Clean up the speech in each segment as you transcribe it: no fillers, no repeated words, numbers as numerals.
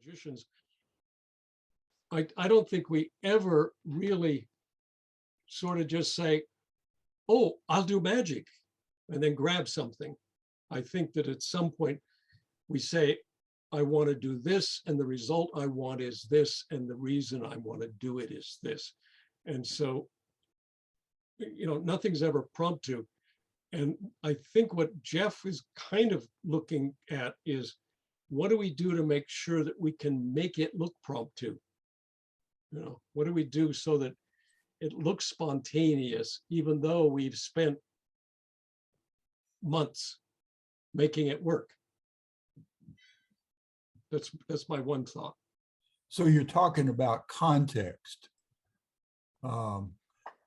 magicians, I don't think we ever really sort of just say, oh, I'll do magic, and then grab something. I think that at some point we say, I want to do this, and the result I want is this, and the reason I want to do it is this. And so, nothing's ever promptu. And I think what Jeff is kind of looking at is, what do we do to make sure that we can make it look promptu? What do we do so that it looks spontaneous, even though we've spent months making it work? That's my one thought. So you're talking about context.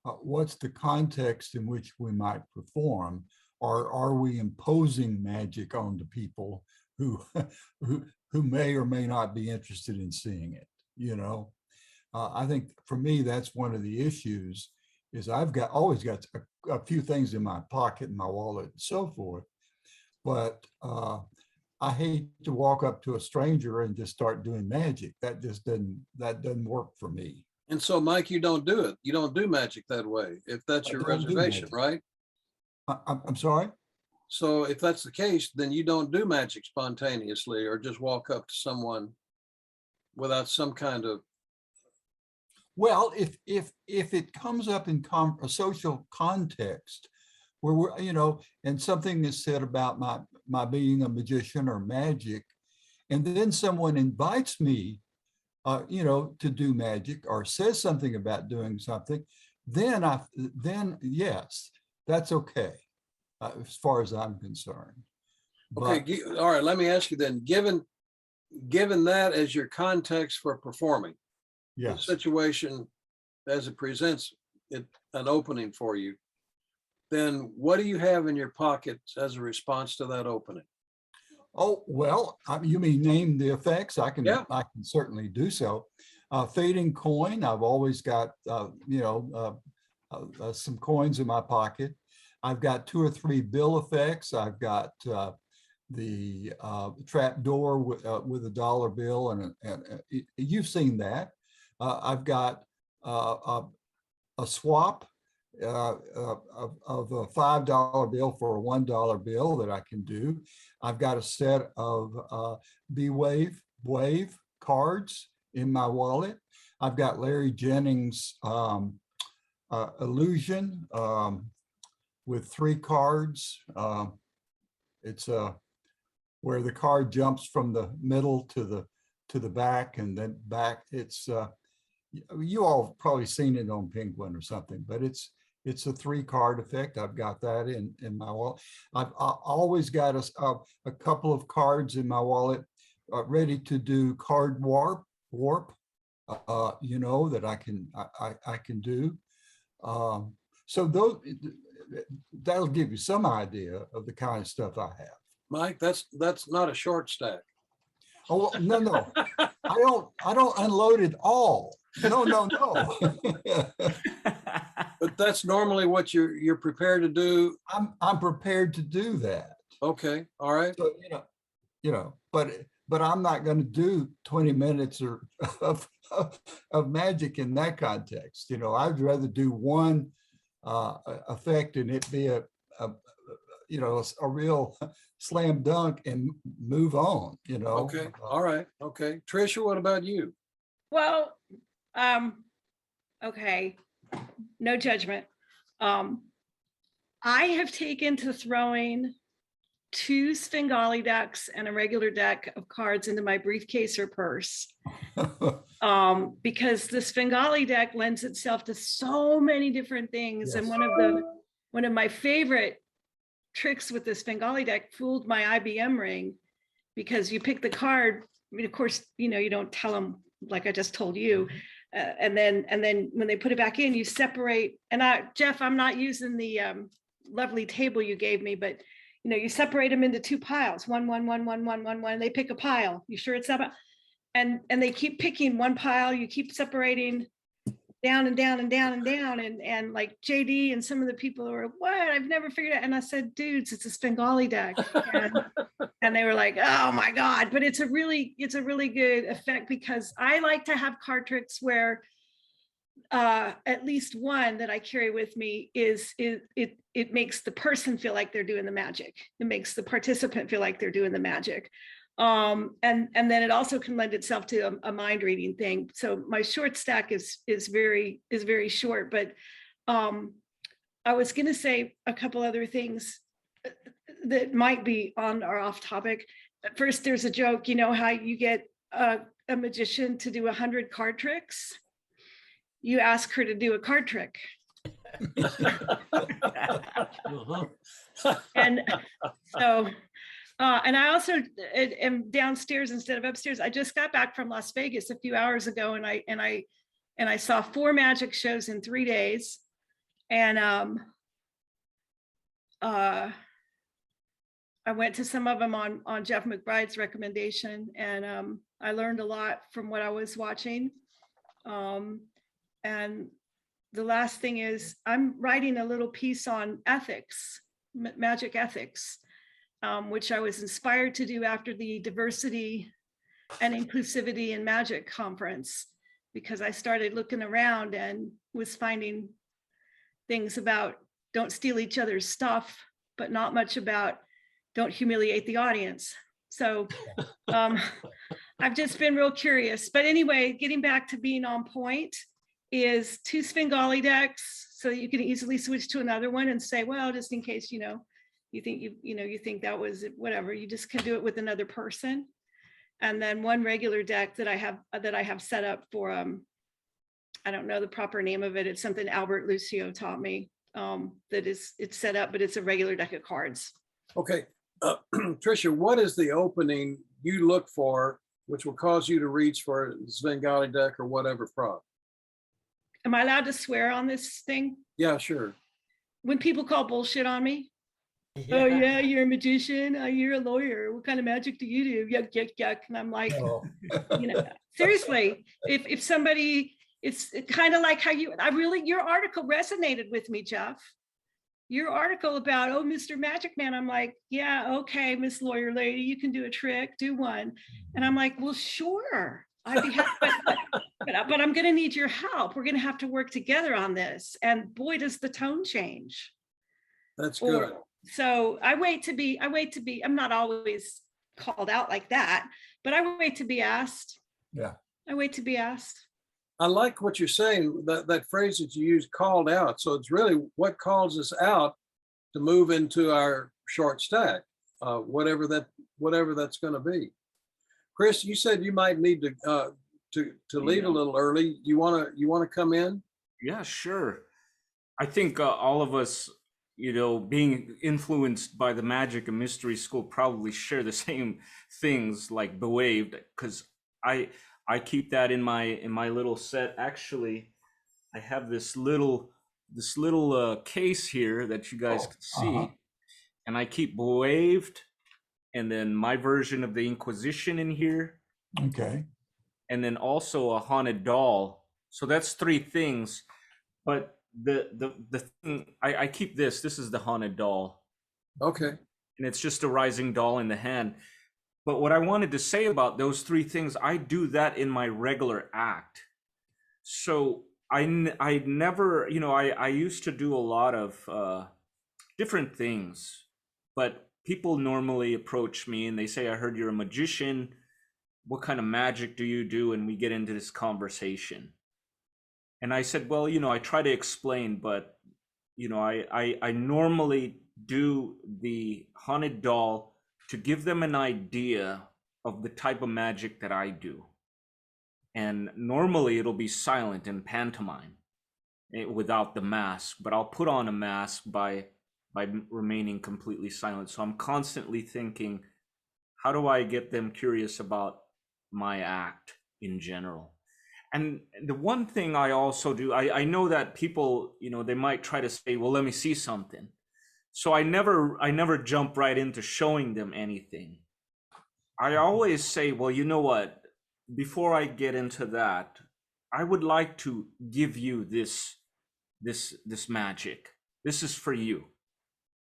What's the context in which we might perform? Or are we imposing magic on the people who may or may not be interested in seeing it? I think for me, that's one of the issues, is I've always got a few things in my pocket, in my wallet, and so forth. But I hate to walk up to a stranger and just start doing magic. That doesn't work for me. And so, Mike, you don't do it. You don't do magic that way, if that's your reservation, right? I'm sorry? So if that's the case, then you don't do magic spontaneously, or just walk up to someone without some kind of. Well, if it comes up in a social context where we're, and something is said about my being a magician or magic, and then someone invites me, to do magic, or says something about doing something, then yes, that's okay, as far as I'm concerned. Okay, all right. Let me ask you then. Given that as your context for performing, yes, the situation as it presents an opening for you, then what do you have in your pocket as a response to that opening? Oh, well, you mean name the effects? I can certainly do so. Fading coin. I've always got some coins in my pocket. I've got 2 or 3 bill effects. I've got the trap door with a dollar bill, and you've seen that. I've got a swap of a $5 bill for a $1 bill that I can do. I've got a set of B-Wave cards in my wallet. I've got Larry Jennings' illusion with 3 cards. It's where the card jumps from the middle to the back, and then back. It's you all probably seen it on Penguin or something, but it's a 3-card effect. I've got that in my wallet. I've always got a couple of cards in my wallet ready to do card warp, that I can do. So that'll give you some idea of the kind of stuff I have. Mike, that's not a short stack. Oh, no. I don't unload it all. No. But that's normally what you're prepared to do. I'm prepared to do that. Okay, all right. So, but I'm not going to do 20 minutes of magic in that context. I'd rather do one effect and it be a real slam dunk and move on. Okay, all right. Okay, Tricia, what about you? Well, okay, no judgment. I have taken to throwing 2 Svengali decks and a regular deck of cards into my briefcase or purse, because the Svengali deck lends itself to so many different things. Yes. And one of my favorite tricks with the Svengali deck fooled my IBM ring, because you pick the card. I mean, of course, you don't tell them like I just told you. And then when they put it back in, you separate. And Jeff, I'm not using the lovely table you gave me, but you separate them into 2 piles. One. They pick a pile. You sure it's that? And they keep picking one pile. You keep separating. down and down and down and down. And like JD and some of the people were, what? I've never figured out. And I said, dudes, it's a Svengali deck. And they were like, oh my God. But it's a really good effect, because I like to have card tricks where at least one that I carry with me it makes the person feel like they're doing the magic. It makes the participant feel like they're doing the magic. And then it also can lend itself to a mind reading thing. So my short stack is very short, but I was going to say a couple other things that might be on or off topic. At first, there's a joke, you know how you get a magician to do 100 card tricks? You ask her to do a card trick. Uh-huh. And so, and I also am downstairs instead of upstairs. I just got back from Las Vegas a few hours ago, and I saw 4 magic shows in 3 days. And I went to some of them on Jeff McBride's recommendation, and I learned a lot from what I was watching. And the last thing is, I'm writing a little piece on ethics, magic ethics, which I was inspired to do after the diversity and inclusivity in magic conference, because I started looking around and was finding things about don't steal each other's stuff, but not much about don't humiliate the audience. So I've just been real curious. But anyway, getting back to being on point is 2 Svengali decks, so you can easily switch to another one and say, well, just in case, you think that was it, whatever, you just can do it with another person. And then 1 regular deck that I have set up for, I don't know the proper name of it. It's something Albert Lucio taught me, it's set up, but it's a regular deck of cards. Okay, Tricia, what is the opening you look for, which will cause you to reach for a Svengali deck or whatever prop? Am I allowed to swear on this thing? Yeah, sure. When people call bullshit on me, oh yeah, you're a magician, you're a lawyer, what kind of magic do you do? Yuck, yuck, yuck. And I'm like, seriously, if somebody, it's kind of like how your article resonated with me, Jeff. Your article about, oh, Mr. Magic Man, I'm like, yeah, okay, Miss Lawyer Lady, you can do a trick, do one. And I'm like, well, sure, I'd be happy, but I'm going to need your help. We're going to have to work together on this. And boy, does the tone change. That's good. So I wait to be, I'm not always called out like that, but I wait to be asked. Yeah. I wait to be asked. I like what you're saying, that phrase that you use, called out. So it's really what calls us out to move into our short stack, whatever that's going to be. Chris, you said you might need to leave a little early. You want to come in? Yeah, sure. I think all of us, being influenced by the magic and mystery school, probably share the same things, like Bewaved, because I keep that in my little set. Actually, I have this little case here that you guys can see, and I keep Bewaved, and then my version of the Inquisition in here. Okay. And then also a haunted doll. So that's 3 things. But the thing, I keep this is the haunted doll. Okay. And it's just a rising doll in the hand. But what I wanted to say about those 3 things, I do that in my regular act. So I never, I used to do a lot of different things, but people normally approach me and they say, I heard you're a magician. What kind of magic do you do? And we get into this conversation. And I said, well, I try to explain, but, I normally do the haunted doll to give them an idea of the type of magic that I do. And normally it'll be silent and pantomime without the mask, but I'll put on a mask by remaining completely silent. So I'm constantly thinking, how do I get them curious about my act in general? And the one thing I also do, I know that people, they might try to say, well, let me see something. So I never jump right into showing them anything. I always say, well, you know what, before I get into that, I would like to give you this magic. This is for you.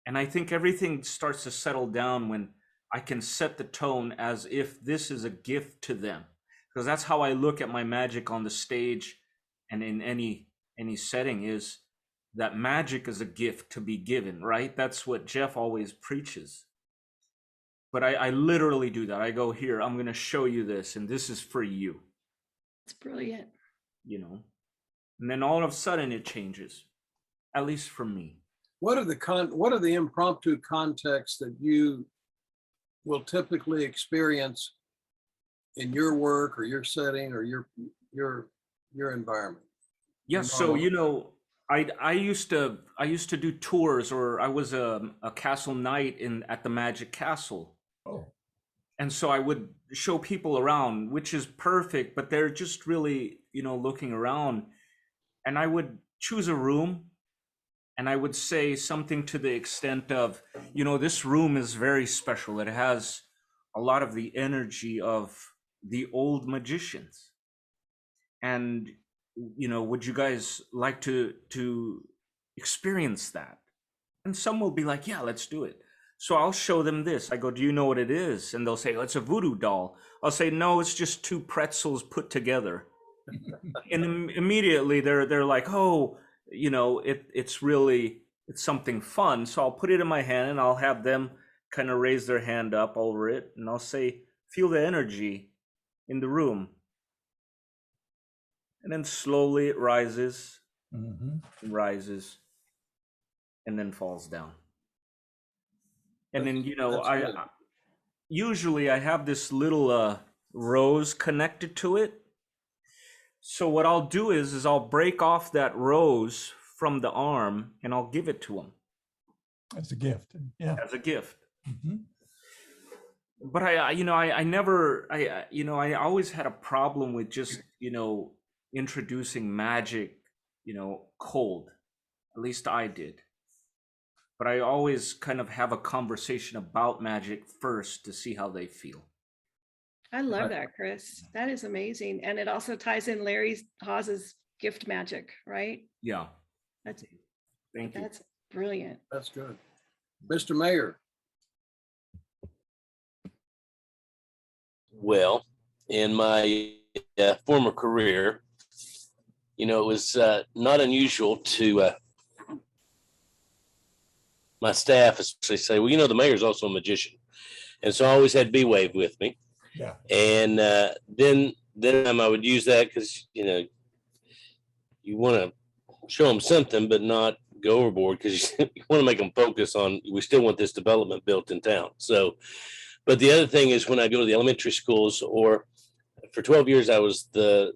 And I think everything starts to settle down when I can set the tone as if this is a gift to them. Because that's how I look at my magic on the stage and in any setting, is that magic is a gift to be given, right? That's what Jeff always preaches. But I literally do that. I go, here, I'm going to show you this, and this is for you. It's brilliant. You know, and then all of a sudden it changes, at least for me. What are the impromptu contexts that you will typically experience in your work or your setting or your environment? Yes, so you know, I used to do tours, or I was a castle knight at the Magic Castle. Oh, And so I would show people around, which is perfect, but they're just really, you know, looking around. And I would choose a room and I would say something to the extent of, you know, this room is very special. It has a lot of the energy of the old magicians. And, you know, would you guys like to experience that? And some will be like, yeah, let's do it. So I'll show them this. I go, do you know what it is? And they'll say, oh, it's a voodoo doll. I'll say, no, it's just two pretzels put together. And immediately they're like, oh, you know, it's something fun. So I'll put it in my hand and I'll have them kind of raise their hand up over it. And I'll say, feel the energy in the room. And then slowly it rises, rises, and then falls down. And then, you know, I usually have this little rose connected to it. So what I'll do is I'll break off that rose from the arm and I'll give it to them. as a gift. Yeah. As a gift. Mhm. But I always had a problem with just, you know, introducing magic, you know, cold. At least I did. But I always kind of have a conversation about magic first to see how they feel. I love that, Chris. That is amazing. And it also ties in Larry Hawes's gift magic, right? Yeah. That's Thank you. That's brilliant. That's good. Mr. Mayor. Well, in my former career, you know, it was not unusual to my staff especially say, well, you know, the mayor's also a magician. And so I always had B-Wave with me. Yeah. And then I would use that because, you know, you want to show them something, but not go overboard because you want to make them focus on, we still want this development built in town. So, but the other thing is when I go to the elementary schools, or for 12 years, I was the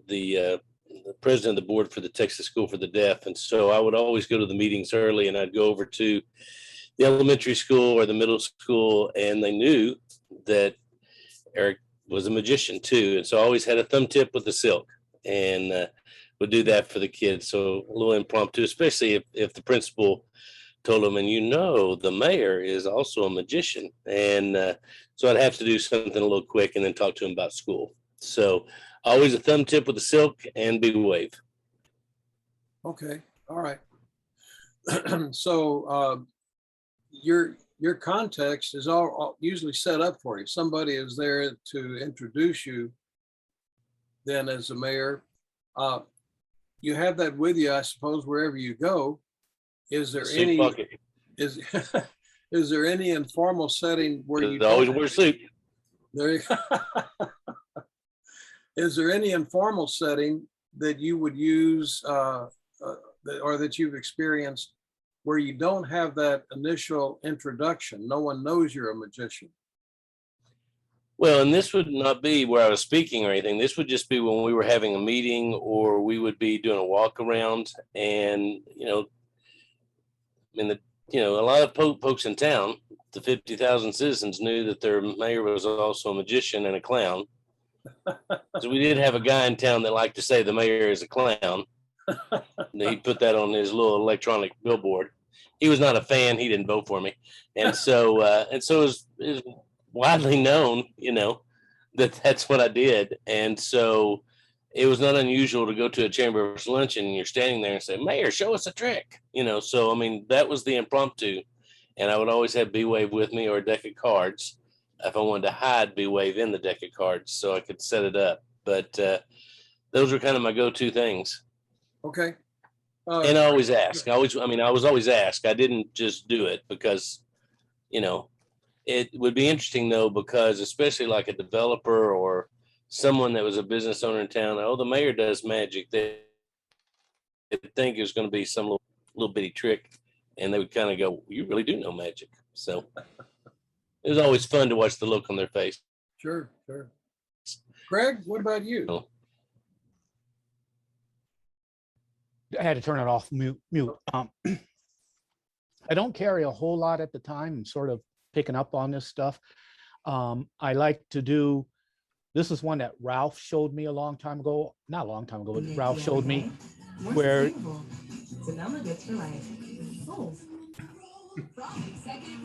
president of the board for the Texas School for the Deaf. And so I would always go to the meetings early and I'd go over to the elementary school or the middle school, and they knew that Eric was a magician too. And so I always had a thumb tip with the silk and would do that for the kids. So a little impromptu, especially if the principal told them, and you know, the mayor is also a magician. And so I'd have to do something a little quick and then talk to him about school. So always a thumb tip with the silk and B-Wave. Okay. All right. So your context is all usually set up for you. Somebody is there to introduce you then as a mayor. You have that with you, I suppose, wherever you go. Is there Suit any bucket. is is there any informal setting where you Always don't- wear a suit. There you Is there any informal setting that you would use or that you've experienced where you don't have that initial introduction? No one knows you're a magician. Well, and this would not be where I was speaking or anything. This would just be when we were having a meeting or we would be doing a walk around. And, you know, a lot of folks in town, the 50,000 citizens, knew that their mayor was also a magician and a clown. So we did have a guy in town that liked to say the mayor is a clown. He put that on his little electronic billboard. He was not a fan. He didn't vote for me. And so it was widely known, you know, that that's what I did. And so it was not unusual to go to a chamber luncheon and you're standing there and say, Mayor, show us a trick. So I mean, that was the impromptu. And I would always have B-Wave with me or a deck of cards if I wanted to hide B-Wave in the deck of cards so I could set it up. But those were kind of my go-to things. Okay. And I always ask. I was always asked. I didn't just do it because, it would be interesting though, because especially like a developer or someone that was a business owner in town, oh, the mayor does magic. They think it's going to be some little bitty trick, and they would kind of go, "You really do know magic." So it was always fun to watch the look on their face. Sure. Greg, what about you? I had to turn it off mute. I don't carry a whole lot at the time. I'm sort of picking up on this stuff. I like to do, this is one that Ralph showed me a long time ago. Not a long time ago, but Ralph showed me where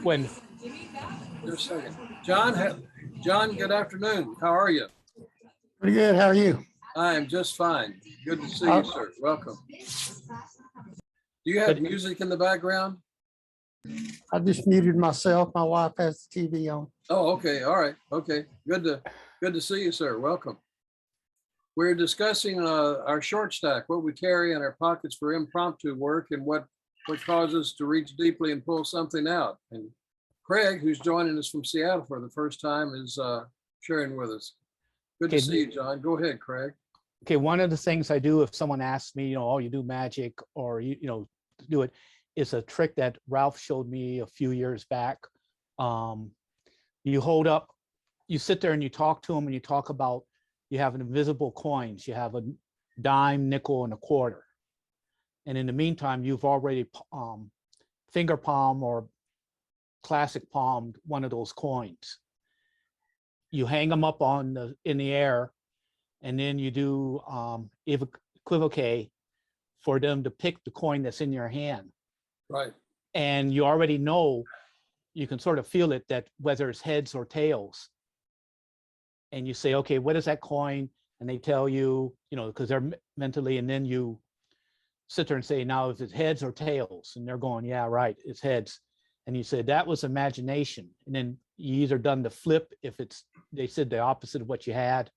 when Just a second. John, good afternoon. How are you? Pretty good. How are you? I am just fine. Good to see you, sir. Welcome. Do you have music in the background? I just muted myself. My wife has the TV on. Oh, okay. All right. Okay. Good to see you, sir. Welcome. We're discussing our short stack, what we carry in our pockets for impromptu work and what causes us to reach deeply and pull something out. And Craig, who's joining us from Seattle for the first time, is sharing with us. Good to see you, John. Go ahead, Craig. okay, one of the things I do if someone asks me, oh, you do magic or you do it, is a trick that Ralph showed me a few years back. You hold up, you sit there and you talk to them and you talk about, you have invisible coins, you have a dime, nickel, and a quarter. And in the meantime, you've already finger palm or classic palmed one of those coins. You hang them up in the air, and then you do equivocate for them to pick the coin that's in your hand. Right. And you already know, you can sort of feel it, that whether it's heads or tails. And you say, okay, what is that coin? And they tell you, because they're mentally, and then you sit there and say, now is it heads or tails? And they're going, yeah, right, it's heads. And you say, that was imagination. And then you either done the flip if they said the opposite of what you had.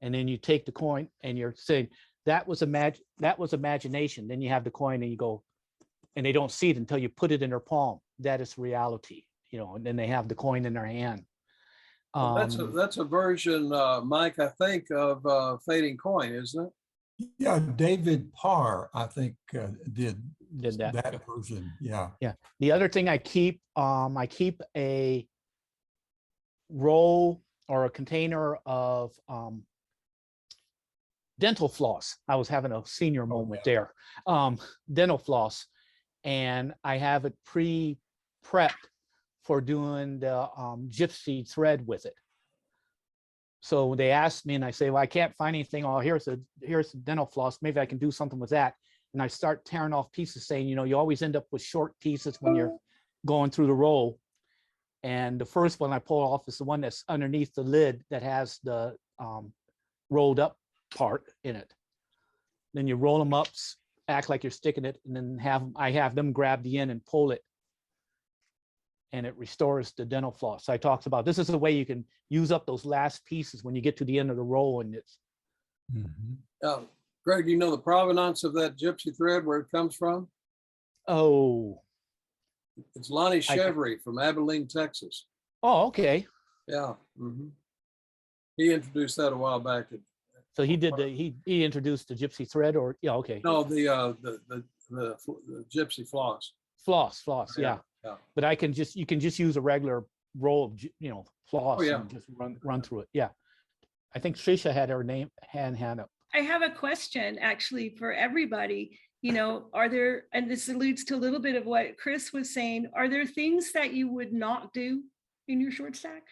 And then you take the coin and you're saying, that was imagination. Then you have the coin and you go, and they don't see it until you put it in their palm. That is reality, and then they have the coin in their hand. That's a version, Mike, I think, of Fading Coin, isn't it? Yeah, David Parr, I think, did that version. Yeah. Yeah. The other thing I keep a roll or a container of dental floss. I was having a senior moment there. Dental floss, and I have it pre-prepped for doing the gypsy thread with it. So they asked me and I say, well, I can't find anything. Oh, here's the dental floss. Maybe I can do something with that. And I start tearing off pieces saying, you always end up with short pieces when you're going through the roll. And the first one I pull off is the one that's underneath the lid that has the rolled up part in it. Then you roll them up, act like you're sticking it, and then I have them grab the end and pull it. And it restores the dental floss. So I talked about, this is a way you can use up those last pieces when you get to the end of the roll. And it's. Greg, do you know the provenance of that gypsy thread, where it comes from? Oh. It's Lonnie Chevry from Abilene, Texas. Oh, okay. Yeah. He introduced that a while back. So he did he introduced the gypsy thread, or yeah, okay. No, the gypsy floss. Floss, yeah. But you can just use a regular roll of floss and just run through it. Yeah. I think Trisha had her hand up. I have a question actually for everybody. Are there, and this alludes to a little bit of what Chris was saying, are there things that you would not do in your short stack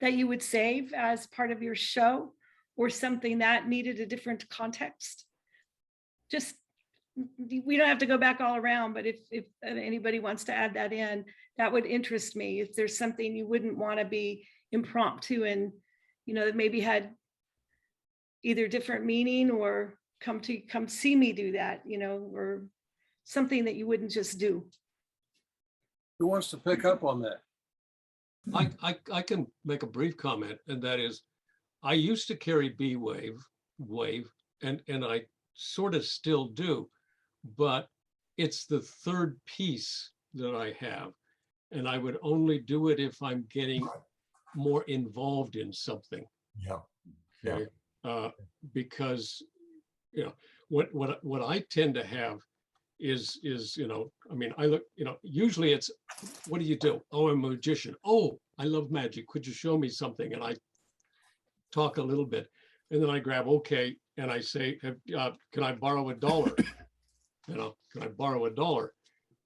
that you would save as part of your show, or something that needed a different context? Just, we don't have to go back all around, but if anybody wants to add that in, that would interest me. If there's something you wouldn't want to be impromptu and, that maybe had either different meaning or come see me do that, or something that you wouldn't just do. Who wants to pick up on that? I can make a brief comment, and that is, I used to carry B wave, and I sort of still do, but it's the third piece that I have, and I would only do it if I'm getting more involved in something. Yeah. Yeah. Okay, because what I tend to have is I mean, I look, usually it's, what do you do? Oh, I'm a magician. Oh, I love magic. Could you show me something? And I talk a little bit, and then I grab, okay, and I say, can I borrow $1? Can I borrow $1?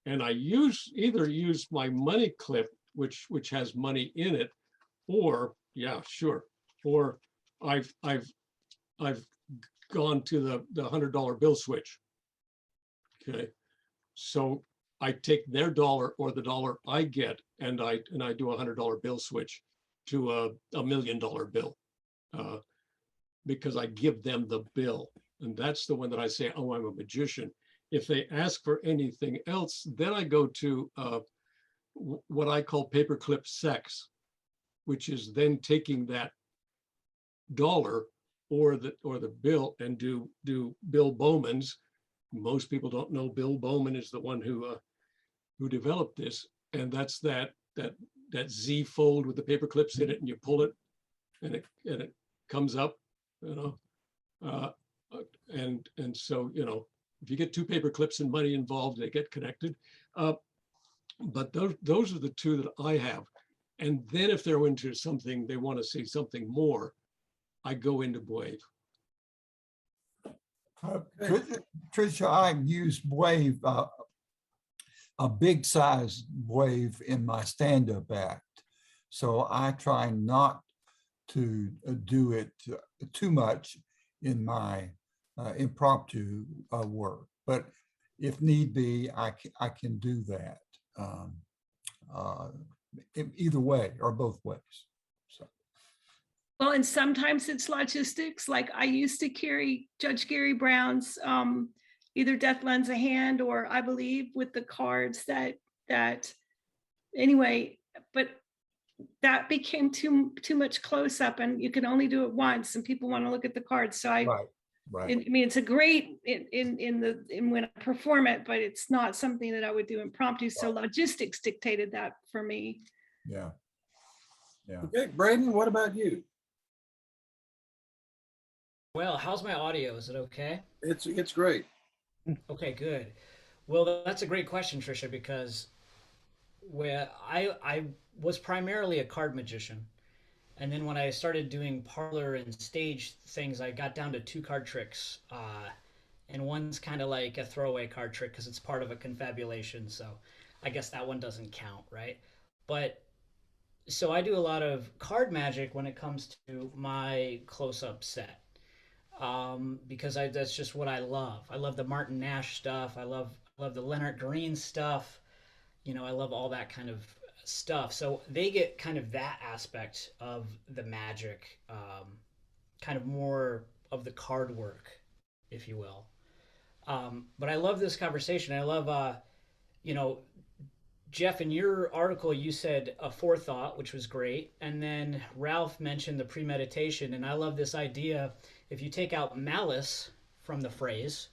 And I either use my money clip, which has money in it, or yeah, sure, or I've gone to the $100 bill switch. Okay, so I take their dollar or the dollar I get, and I do a $100 bill switch to a $1 million bill, because I give them the bill, and that's the one that I say, oh, I'm a magician. If they ask for anything else, then I go to what I call paperclip sex, which is then taking that dollar or the bill and do Bill Bowman's. Most people don't know Bill Bowman is the one who developed this, and that's that Z fold with the paper clips in it, and you pull it, and it comes up, and so if you get two paper clips and money involved, they get connected. But those are the two that I have, and then if they're into something, they want to see something more, I go into Wave. Tricia, I use wave, a big size wave in my stand-up act. So I try not to do it too much in my impromptu work, but if need be, I can do that either way or both ways. So. Well, and sometimes it's logistics. Like I used to carry Judge Gary Brown's either Death Lends a Hand, or I believe with the cards that anyway, but that became too much close up, and you can only do it once, and people want to look at the cards. So Right. I mean, it's a great in when I perform it, but it's not something that I would do impromptu. So logistics dictated that for me. Yeah. Yeah. Okay, Braden, what about you? Well, how's my audio? Is it okay? It's great. Okay, good. Well, that's a great question, Tricia, because I was primarily a card magician. And then when I started doing parlor and stage things, I got down to 2 card tricks. And one's kind of like a throwaway card trick because it's part of a confabulation. So I guess that one doesn't count, right? But so I do a lot of card magic when it comes to my close-up set. Because that's just what I love. I love the Martin Nash stuff. I love the Leonard Green stuff. I love all that kind of stuff. So they get kind of that aspect of the magic, kind of more of the card work, if you will. But I love this conversation. I love, Jeff, in your article, you said a forethought, which was great. And then Ralph mentioned the premeditation. And I love this idea. If you take out malice from the phrase,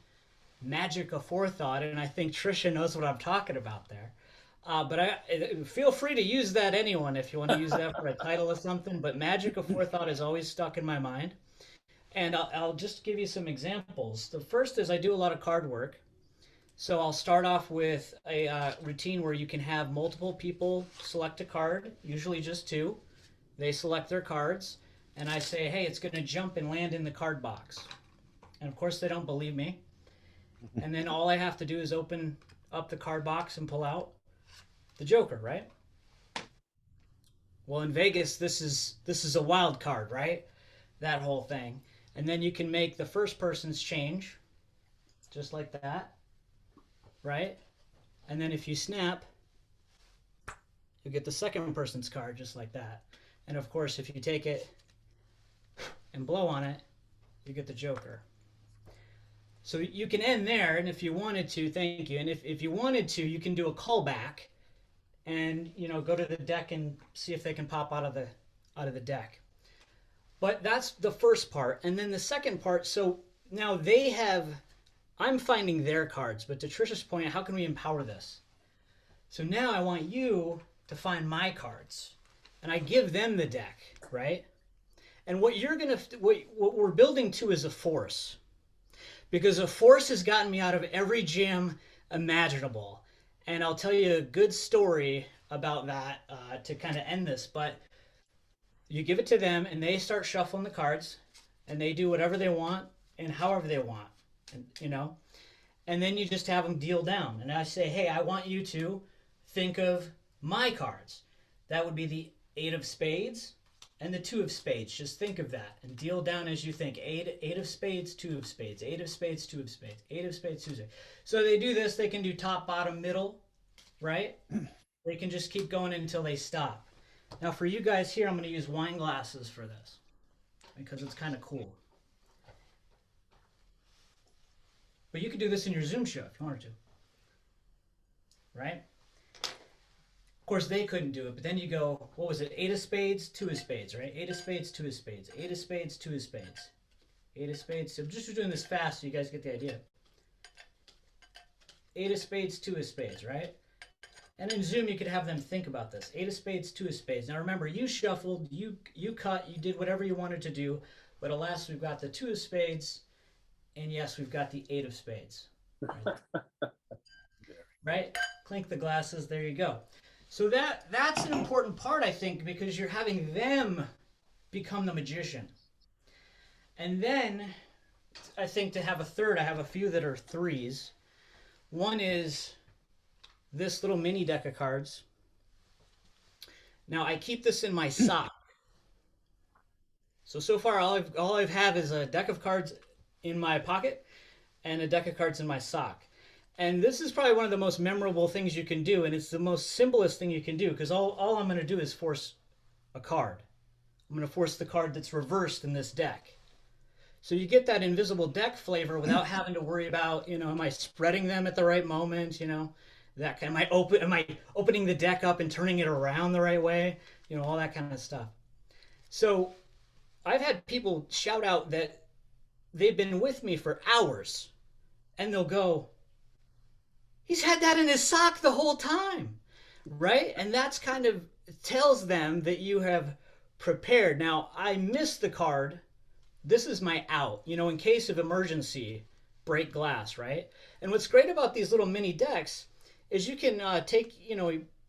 magic aforethought, and I think Tricia knows what I'm talking about there. But I feel free to use that, anyone, if you want to use that for a title or something. But magic aforethought is always stuck in my mind. And I'll just give you some examples. The first is I do a lot of card work. So I'll start off with a routine where you can have multiple people select a card, usually just 2. They select their cards, and I say, hey, it's going to jump and land in the card box. And of course, they don't believe me. And then all I have to do is open up the card box and pull out the Joker, right? Well, in Vegas, this is a wild card, right? That whole thing. And then you can make the first person's change, just like that. Right? And then if you snap, you get the second person's card just like that. And of course, if you take it and blow on it, You get the Joker. So you can end there, and if you wanted to, thank you. And if you wanted to, you can do a callback, and go to the deck and see if they can pop out of the deck. But that's the first part, and then the second part. So now I'm finding their cards, but to Trisha's point, how can we empower this? So now I want you to find my cards, and I give them the deck, right? And what we're building to is a force. Because a force has gotten me out of every jam imaginable. And I'll tell you a good story about that to kind of end this. But you give it to them, and they start shuffling the cards, and they do whatever they want and however they want, and then you just have them deal down. And I say, hey, I want you to think of my cards. That would be the 8 of spades and the 2 of spades. Just think of that and deal down as you think. 8 of spades, 2 of spades, 8 of spades, 2 of spades, 8 of spades, 2 of spades. So they do this. They can do top, bottom, middle, right? They can just keep going until they stop. Now for you guys here, I'm going to use wine glasses for this because it's kind of cool. But you could do this in your Zoom show if you wanted to, right? Of course, they couldn't do it, but then you go, what was it? 8 of spades, 2 of spades, right? 8 of spades, 2 of spades, 8 of spades, 2 of spades, 8 of spades. So I'm just doing this fast so you guys get the idea. 8 of spades, 2 of spades, right? And in Zoom, you could have them think about this. 8 of spades, 2 of spades. Now remember, you shuffled, you cut, you did whatever you wanted to do, but alas, we've got the 2 of spades, and yes, we've got the 8 of spades. Right? Clink the glasses, there you go. So that's an important part, I think, because you're having them become the magician. And then, I think to have a third, I have a few that are threes. One is this little mini deck of cards. Now, I keep this in my sock. So far, all I've have is a deck of cards in my pocket and a deck of cards in my sock. And this is probably one of the most memorable things you can do, and it's the most simplest thing you can do, because all I'm going to do is force a card. I'm going to force the card that's reversed in this deck. So you get that invisible deck flavor without having to worry about, am I spreading them at the right moment, that am I opening the deck up and turning it around the right way, all that kind of stuff. So I've had people shout out that they've been with me for hours, and they'll go, he's had that in his sock the whole time, right? And that's kind of tells them that you have prepared. Now, I missed the card. This is my out, in case of emergency, break glass, right? And what's great about these little mini decks is you can take,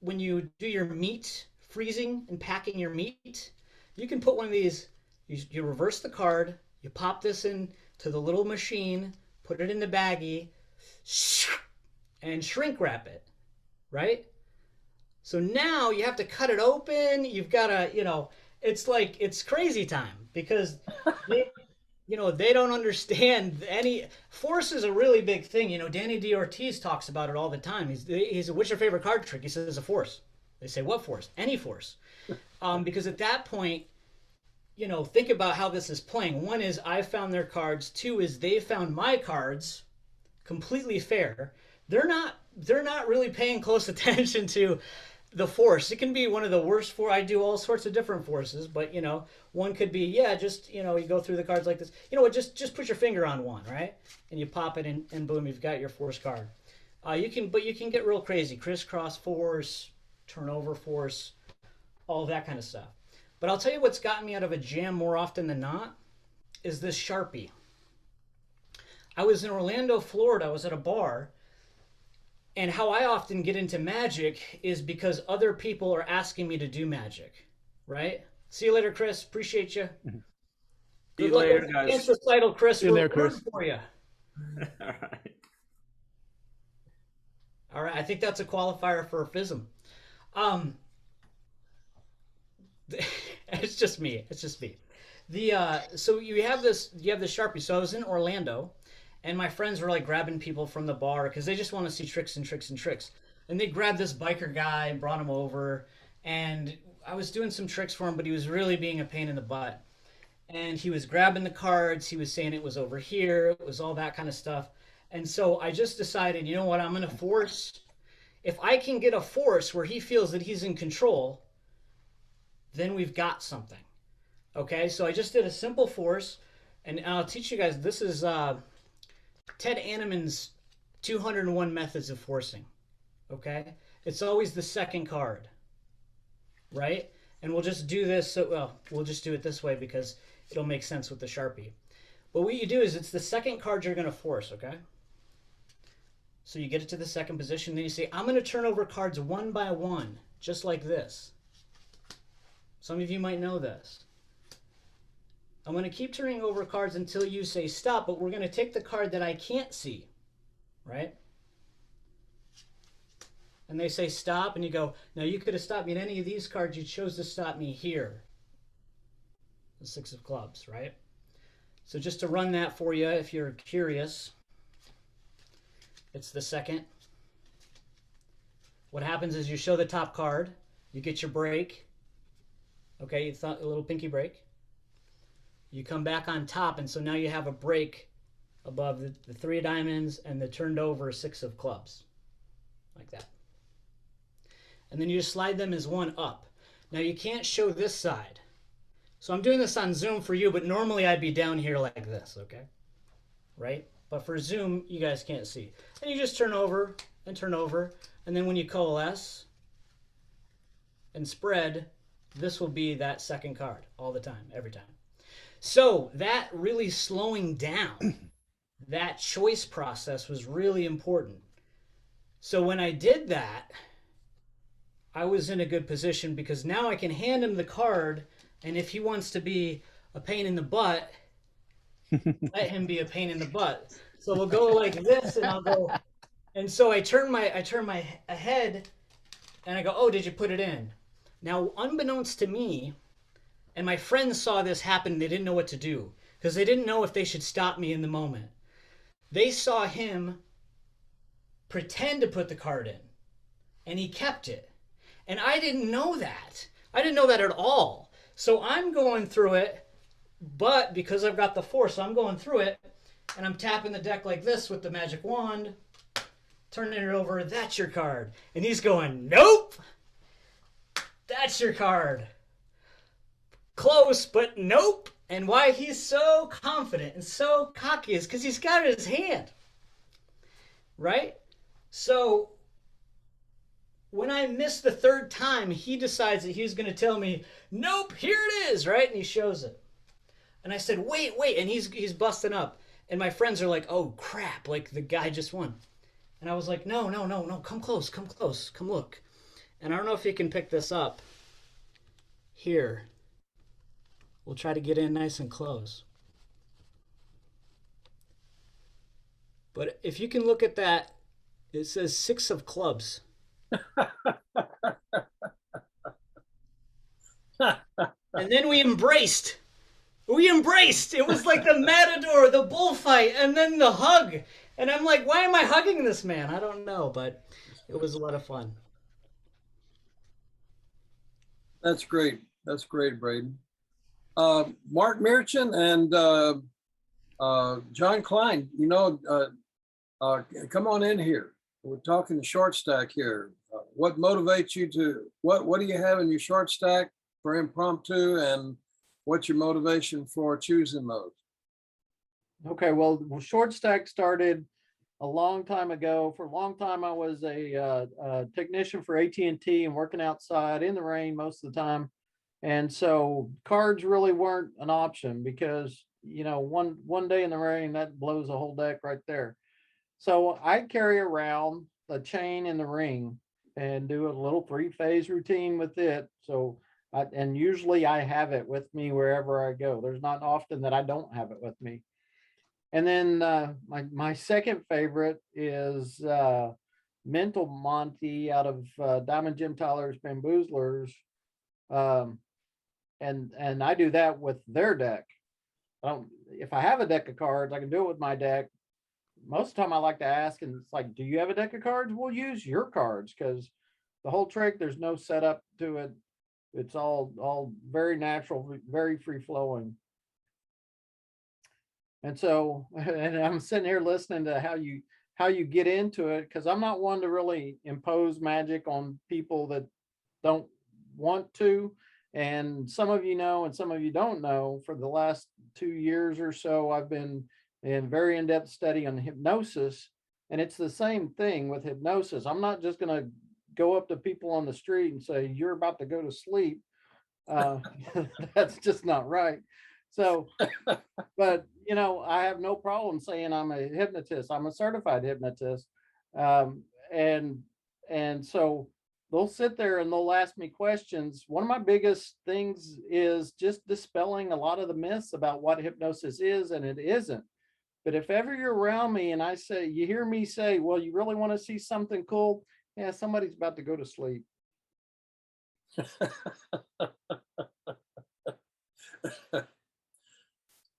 when you do your meat freezing and packing your meat, you can put one of these, you reverse the card, you pop this in to the little machine, put it in the baggie, and shrink wrap it, right? So now you have to cut it open. You've got to, it's crazy time because they don't understand force is a really big thing. Danny D. Ortiz talks about it all the time. He's what's your favorite card trick? He says a force. They say, what force? Any force. Because at that point, think about how this is playing. One is I found their cards. 2 is they found my cards. Completely fair. They're not really paying close attention to the force. It can be one of the worst I do all sorts of different forces, but one could be, just you go through the cards like this. Just put your finger on one, right? And you pop it in, and boom, you've got your force card. You can get real crazy. Crisscross force, turnover force, all of that kind of stuff. But I'll tell you what's gotten me out of a jam more often than not is this Sharpie. I was in Orlando, Florida. I was at a bar. And how I often get into magic is because other people are asking me to do magic, right? See you later, Chris. Appreciate you. See you later, guys. Answer title, Chris. See you there, Chris. For you. All right. All right. I think that's a qualifier for a FISM. It's just me. So you have this Sharpie. So I was in Orlando. And my friends were like grabbing people from the bar because they just want to see tricks and tricks and tricks. And they grabbed this biker guy and brought him over. And I was doing some tricks for him, but he was really being a pain in the butt. and he was grabbing the cards. He was saying it was over here. It was all that kind of stuff. And so I just decided, you know what, I'm going to force. If I can get a force where he feels that he's in control, then we've got something. Okay, so I just did a simple force, and I'll teach you guys. This is Ted Anneman's 201 methods of forcing. Okay, it's always the second card, right? And we'll just do this. So, well, we'll just do it this way because it'll make sense with the Sharpie. But what you do is it's the second card you're going to force, okay? So you get it to the second position, then you say, I'm going to turn over cards one by one, just like this. Some of you might know this. I'm going to keep turning over cards until you say stop, but we're going to take the card that I can't see, right? And they say stop, and you go, now you could have stopped me at any of these cards. You chose to stop me here. The 6 of clubs, right? So just to run that for you, if you're curious, it's the second. What happens is you show the top card, you get your break. Okay, you thought a little pinky break. You come back on top, and so now you have a break above the 3 of diamonds and the turned over 6 of clubs, like that. And then you just slide them as one up. Now you can't show this side. So I'm doing this on Zoom for you, but normally I'd be down here like this, okay? Right? But for Zoom, you guys can't see. And you just turn over, and then when you coalesce and spread, this will be that second card all the time, every time. So that really slowing down that choice process was really important. So when I did that, I was in a good position because now I can hand him the card, and if he wants to be a pain in the butt, let him be a pain in the butt. So we'll go like this, and I'll go, and so I turn my head, and I go, oh, did you put it in? Now, unbeknownst to me, and my friends saw this happen, they didn't know what to do because they didn't know if they should stop me in the moment. They saw him pretend to put the card in, and he kept it. And I didn't know that. I didn't know that at all. So I'm going through it, but because I've got the force, I'm going through it, and I'm tapping the deck like this with the magic wand, turning it over, that's your card. And he's going, nope, that's your card. Close, but nope. And why he's so confident and so cocky is because he's got it in his hand, right? So when I miss the third time, he decides that he's going to tell me, nope, here it is, right? And he shows it. And I said, wait, and he's busting up. And my friends are like, oh, crap, like the guy just won. And I was like, no, come close, come look. And I don't know if you can pick this up here. We'll try to get in nice and close. But if you can look at that, it says 6 of clubs. And then we embraced. It was like the matador, the bullfight, and then the hug. And I'm like, why am I hugging this man? I don't know, but it was a lot of fun. That's great. That's great, Braden. Mark Mirchin and John Klein, come on in here. We're talking short stack here. What motivates you to, what do you have in your short stack for impromptu, and what's your motivation for choosing those? Okay, well, short stack started a long time ago. For a long time, I was a technician for AT&T and working outside in the rain most of the time. And so cards really weren't an option because, one day in the rain, that blows a whole deck right there. So I carry around the chain and the ring and do a little 3-phase routine with it. So, and usually I have it with me wherever I go. There's not often that I don't have it with me. And then my second favorite is Mental Monty out of Diamond Jim Tyler's Bamboozlers. And I do that with their deck. If I have a deck of cards, I can do it with my deck. Most of the time I like to ask, and it's like, do you have a deck of cards? We'll use your cards, because the whole trick, there's no setup to it. It's all very natural, very free flowing. And so, and I'm sitting here listening to how you get into it, because I'm not one to really impose magic on people that don't want to. And some of you know, and some of you don't know, for the last 2 years or so, I've been in very in-depth study on hypnosis. And it's the same thing with hypnosis. I'm not just going to go up to people on the street and say, you're about to go to sleep. That's just not right. So, but you know, I have no problem saying I'm a hypnotist. I'm a certified hypnotist. And so they'll sit there and they'll ask me questions. One of my biggest things is just dispelling a lot of the myths about what hypnosis is and it isn't. But if ever you're around me and I say, you hear me say, well, you really want to see something cool? Yeah, somebody's about to go to sleep.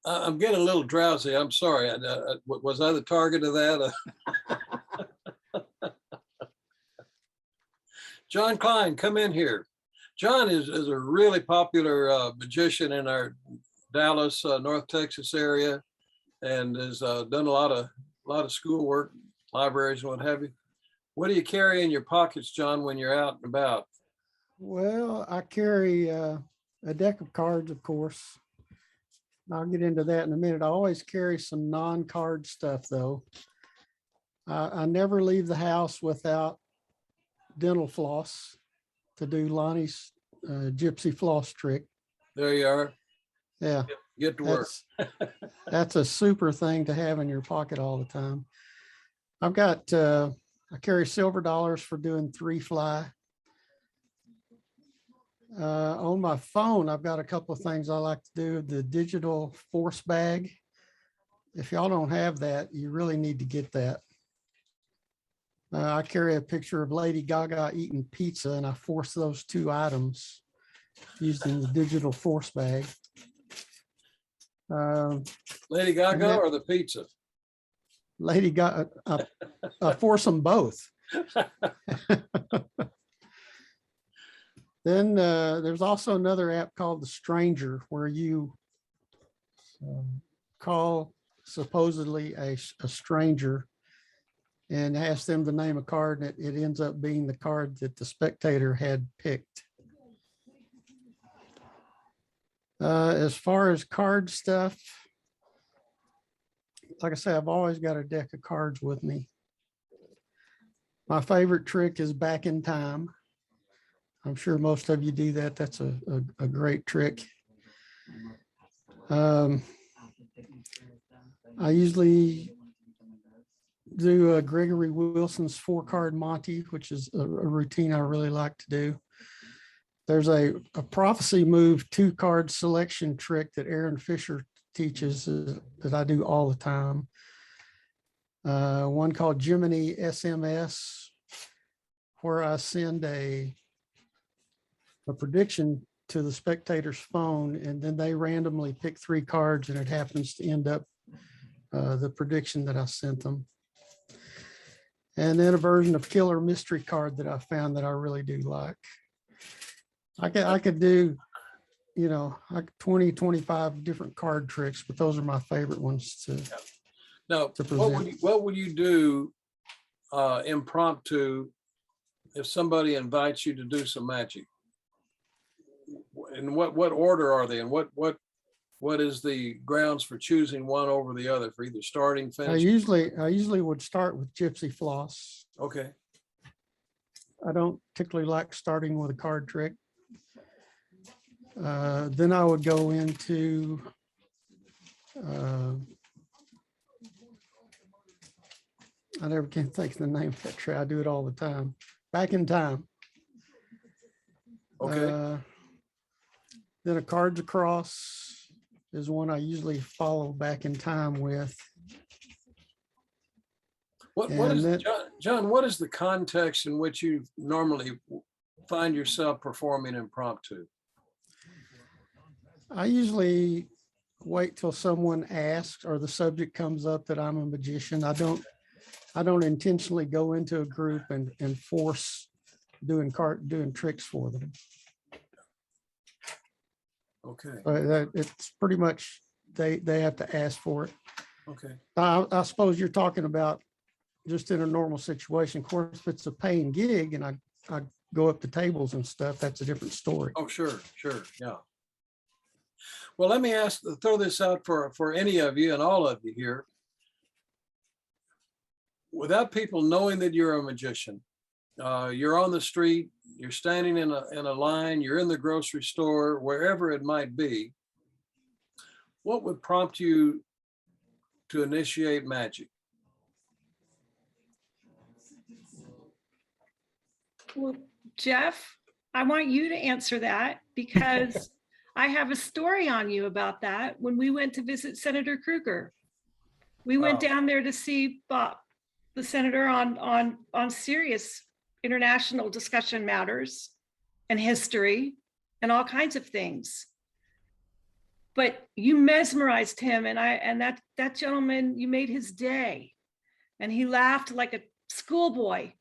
I'm getting a little drowsy. I'm sorry. Was I the target of that? John Klein, come in here. John is a really popular magician in our Dallas, North Texas area, and has done a lot of schoolwork, libraries, and what have you. What do you carry in your pockets, John, when you're out and about? Well, I carry a deck of cards, of course. I'll get into that in a minute. I always carry some non-card stuff, though. I never leave the house without dental floss to do Lonnie's gypsy floss trick. There you are. Yeah. Get to work. That's a super thing to have in your pocket all the time. I've got, I carry silver dollars for doing 3 fly. On my phone, I've got a couple of things I like to do. The digital force bag. If y'all don't have that, you really need to get that. I carry a picture of Lady Gaga eating pizza, and I force those 2 items using the digital force bag. Lady Gaga or the pizza? Lady Gaga, I force them both. Then there's also another app called The Stranger, where you call supposedly a stranger and ask them to name a card, and it ends up being the card that the spectator had picked. As far as card stuff, like I say, I've always got a deck of cards with me. My favorite trick is back in time. I'm sure most of you do that. That's a great trick. I usually do Gregory Wilson's 4-card Monty, which is a routine I really like to do. There's a prophecy move 2-card selection trick that Aaron Fisher teaches that I do all the time. One called Gemini SMS, where I send a prediction to the spectator's phone, and then they randomly pick 3 cards, and it happens to end up the prediction that I sent them. And then a version of Killer Mystery Card that I found that I really do like. I could do, you know, like 20, 25 different card tricks, but those are my favorite ones to present. What would you do impromptu if somebody invites you to do some magic? And what order are they? And what is the grounds for choosing one over the other, for either starting, finishing? I usually would start with gypsy floss. Okay. I don't particularly like starting with a card trick. Then I would go into I never can think of the name of that trick. I do it all the time. Back in time. Okay. Then a cards across is one I usually follow back in time with. John, what is the context in which you normally find yourself performing impromptu? I usually wait till someone asks or the subject comes up that I'm a magician. I don't intentionally go into a group and force doing tricks for them. Okay. It's pretty much they have to ask for it. Okay. I suppose you're talking about just in a normal situation. Of course, if it's a paying gig and I go up to tables and stuff, that's a different story. Oh, sure, yeah. Well, let me throw this out for any of you and all of you here. Without people knowing that you're a magician, you're on the street, you're standing in a line, you're in the grocery store, wherever it might be, what would prompt you to initiate magic? Well, Jeff, I want you to answer that because I have a story on you about that. When we went to visit Senator Kruger, we went Wow. down there to see Bob, the senator, on serious international discussion matters and history and all kinds of things. But you mesmerized him, and that gentleman, you made his day, and he laughed like a schoolboy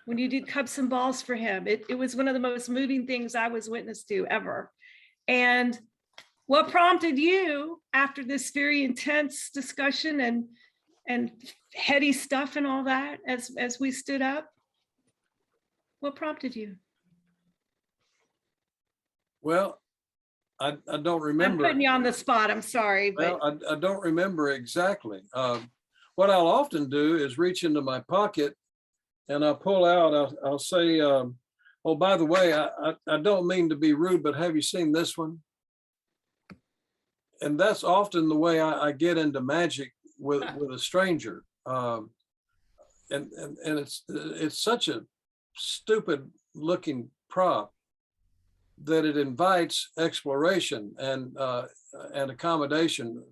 when you did cups and balls for him. It was one of the most moving things I was witness to ever. And what prompted you after this very intense discussion and heady stuff and all that as we stood up? What prompted you? Well, I don't remember. I'm putting you on the spot. I'm sorry. But Well, I don't remember exactly. What I'll often do is reach into my pocket and I'll pull out, I'll say, oh, by the way, I don't mean to be rude, but have you seen this one? And that's often the way I get into magic with a stranger. And it's such a stupid looking prop that it invites exploration and accommodation.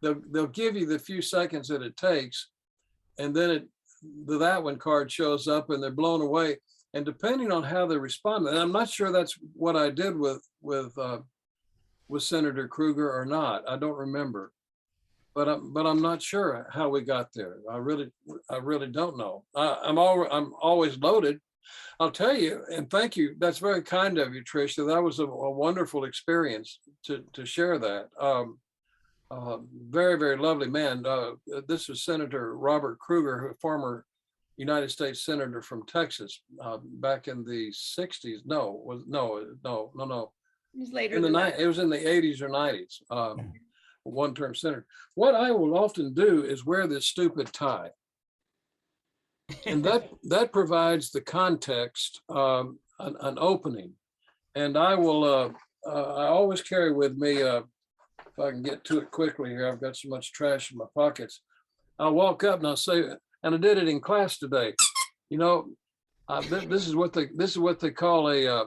They'll give you the few seconds that it takes, and then that one card shows up and they're blown away. And depending on how they respond, and I'm not sure that's what I did with Senator Kruger or not. I don't remember, but I'm not sure how we got there. I really don't know. I'm always loaded. I'll tell you, and thank you. That's very kind of you, Tricia. That was a wonderful experience to share that. Very, very lovely man. This was Senator Robert Kruger, a former United States Senator from Texas, back in the 60s. No. it was later. It was in the 80s or 90s. One-term senator. What I will often do is wear this stupid tie. And that provides the context, an opening. And I will, I always carry with me, if I can get to it quickly here, I've got so much trash in my pockets. I'll walk up and I'll say, and I did it in class today, you know, this is what they call a,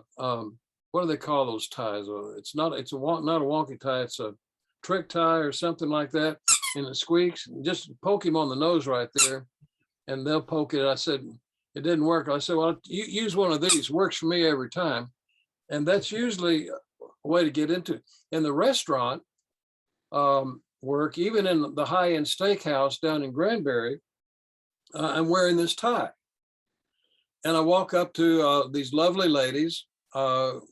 what do they call those ties? It's not a wonky tie, it's a trick tie or something like that. And it squeaks, just poke him on the nose right there. And they'll poke it. I said, it didn't work. I said, well, you use one of these, works for me every time. And that's usually a way to get into it. In the restaurant work, even in the high-end steakhouse down in Granbury, I'm wearing this tie. And I walk up to these lovely ladies who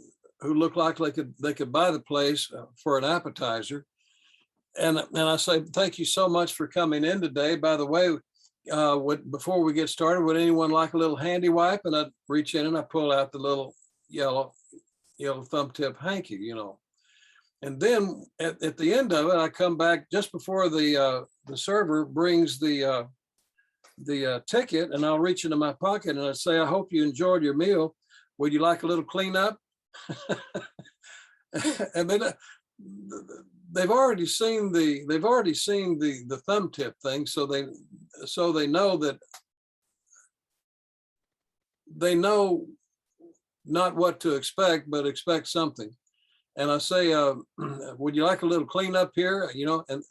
look like they could buy the place for an appetizer. And I say, thank you so much for coming in today. By the way, before we get started, would anyone like a little handy wipe? And I reach in and I pull out the little yellow thumb tip hanky, you know. And then at the end of it, I come back just before the server brings the ticket, and I'll reach into my pocket and I say, I hope you enjoyed your meal. Would you like a little cleanup? And then they've already seen the thumb tip thing, so they know that they know not what to expect, but expect something. And I say, would you like a little cleanup here? You know, and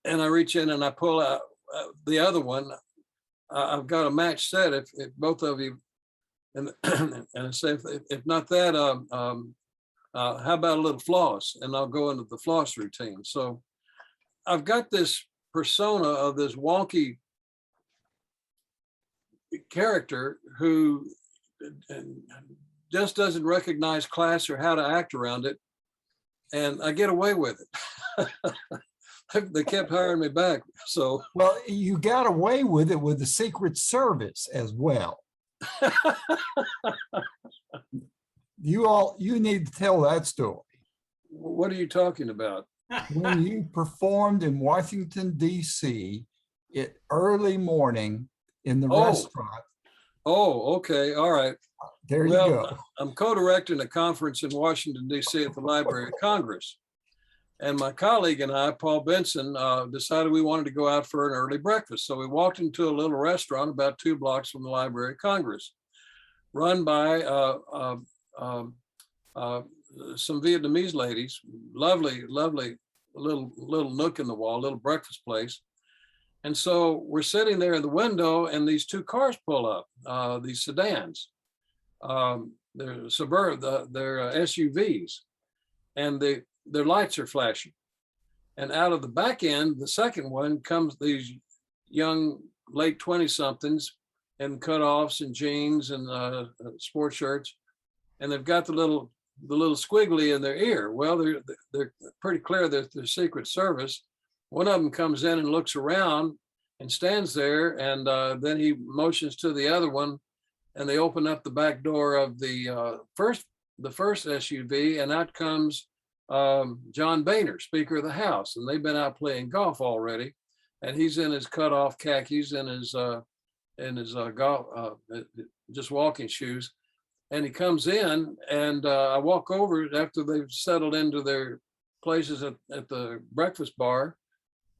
I reach in and I pull out the other one. I've got a match set if both of you, and I say, if not that, how about a little floss? And I'll go into the floss routine. So I've got this persona of this wonky character who just doesn't recognize class or how to act around it. and I get away with it. They kept hiring me back. So, Well, you got away with it with the Secret Service as well. You need to tell that story. what are you talking about? When you performed in Washington, D.C. at early morning in the Oh. restaurant. Oh, okay. All right. There you Well, go. I'm co-directing a conference in Washington, D.C. at the Library of Congress. And my colleague and I, Paul Benson, decided we wanted to go out for an early breakfast. So we walked into a little restaurant about 2 blocks from the Library of Congress, run by some Vietnamese ladies, lovely, lovely little nook in the wall, little breakfast place. And so we're sitting there in the window, and these 2 cars pull up, these sedans. They're they're SUVs, and their lights are flashing. And out of the back end, the second one comes these young late 20-somethings in cutoffs and jeans and sports shirts, and they've got the little squiggly in their ear. Well, they're pretty clear that they're Secret Service. One of them comes in and looks around and stands there, and then he motions to the other one, and they open up the back door of the first SUV, and out comes John Boehner, Speaker of the House, and they've been out playing golf already, and he's in his cutoff khakis and his golf just walking shoes, and he comes in, and I walk over after they've settled into their places at the breakfast bar.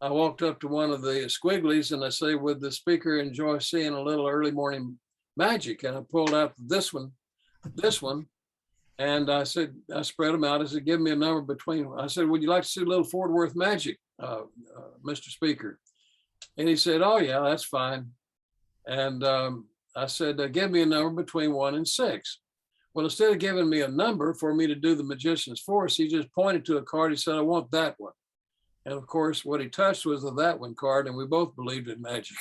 I walked up to one of the squigglies and I say, "Would the speaker enjoy seeing a little early morning magic?" And I pulled out this one. And I said, I spread them out. I said, "Give me a number between." I said, "Would you like to see a little Fort Worth magic, Mr. Speaker?" And he said, "Oh yeah, that's fine." And I said, "Give me a number between 1 and 6. Well, instead of giving me a number for me to do the magician's force, he just pointed to a card. He said, "I want that one." And of course, what he touched was the "that one" card, and we both believed in magic.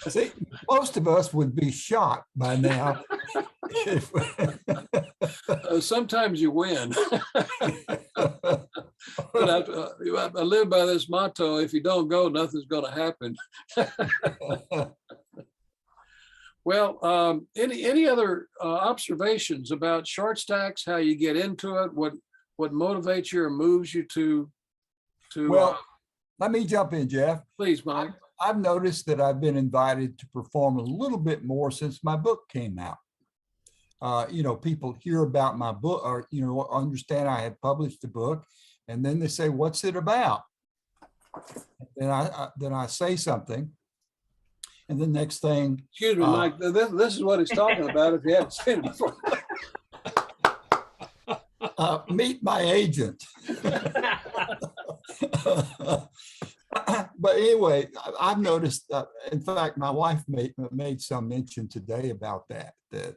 See, most of us would be shocked by now. Sometimes you win. But I live by this motto: if you don't go, nothing's going to happen. Well, any other observations about short stacks? How you get into it? What motivates you or moves you to? Well, let me jump in, Jeff. Please, Mike. I've noticed that I've been invited to perform a little bit more since my book came out. People hear about my book, or understand I had published a book, and then they say, "What's it about?" And then I say something, and the next thing. Excuse me, Mike. This is what he's talking about. If you haven't seen it before. Meet my agent. But anyway, I've noticed, in fact, my wife made some mention today about that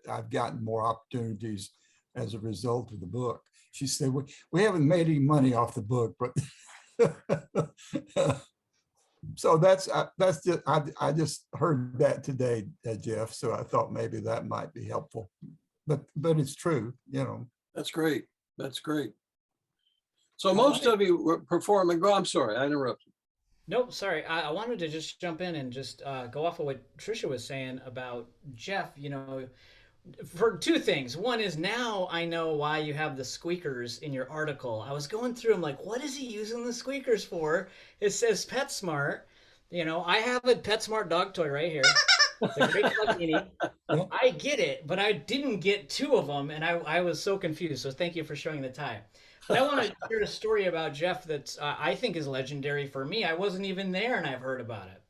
I've gotten more opportunities as a result of the book. She said, we haven't made any money off the book, but so that's just, I just heard that today, Jeff. So I thought maybe that might be helpful, but it's true, That's great. That's great. So most of you were performing. I'm sorry, I interrupted. Nope, sorry. I wanted to just jump in and just go off of what Trisha was saying about Jeff, for 2 things. One is, now I know why you have the squeakers in your article. I was going through, I'm like, what is he using the squeakers for? It says PetSmart. I have a PetSmart dog toy right here. It's a great Club Mini. I get it, but I didn't get 2 of them, and I was so confused. So thank you for showing the tie. But I want to hear a story about Jeff that I think is legendary for me. I wasn't even there, and I've heard about it.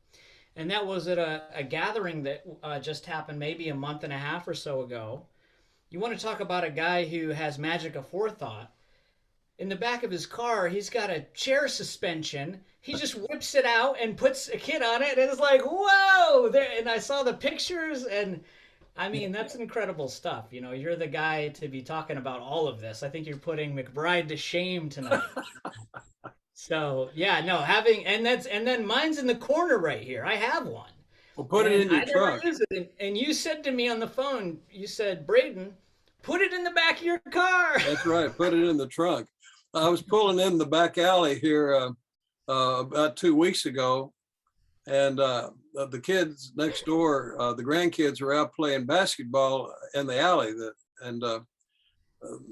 And that was at a gathering that just happened maybe a month and a half or so ago. You want to talk about a guy who has magic aforethought. In the back of his car, he's got a chair suspension. He just whips it out and puts a kid on it, and it's like, whoa! And I saw the pictures, and I mean, that's incredible stuff. You're the guy to be talking about all of this. I think you're putting McBride to shame tonight. So yeah, no, and then mine's in the corner right here. I have one. Well, put it in your truck. And you said to me on the phone, you said, "Braden, Put it in the back of your car. That's right. Put it in the trunk. I was pulling in the back alley here about 2 weeks ago, and the kids next door, the grandkids were out playing basketball in the alley, and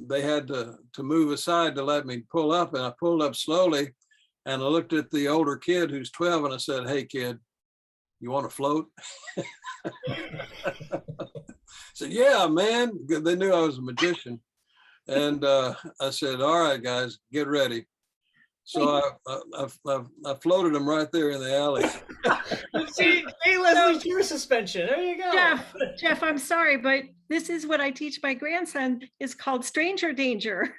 they had to move aside to let me pull up, and I pulled up slowly, and I looked at the older kid who's 12, and I said, "Hey kid, you want to float?" I said, "Yeah, man." They knew I was a magician. And I said, "All right, guys, get ready." So I floated them right there in the alley. See, Leslie's your suspension. There you go. Jeff, I'm sorry, but this is what I teach my grandson. Is called stranger danger.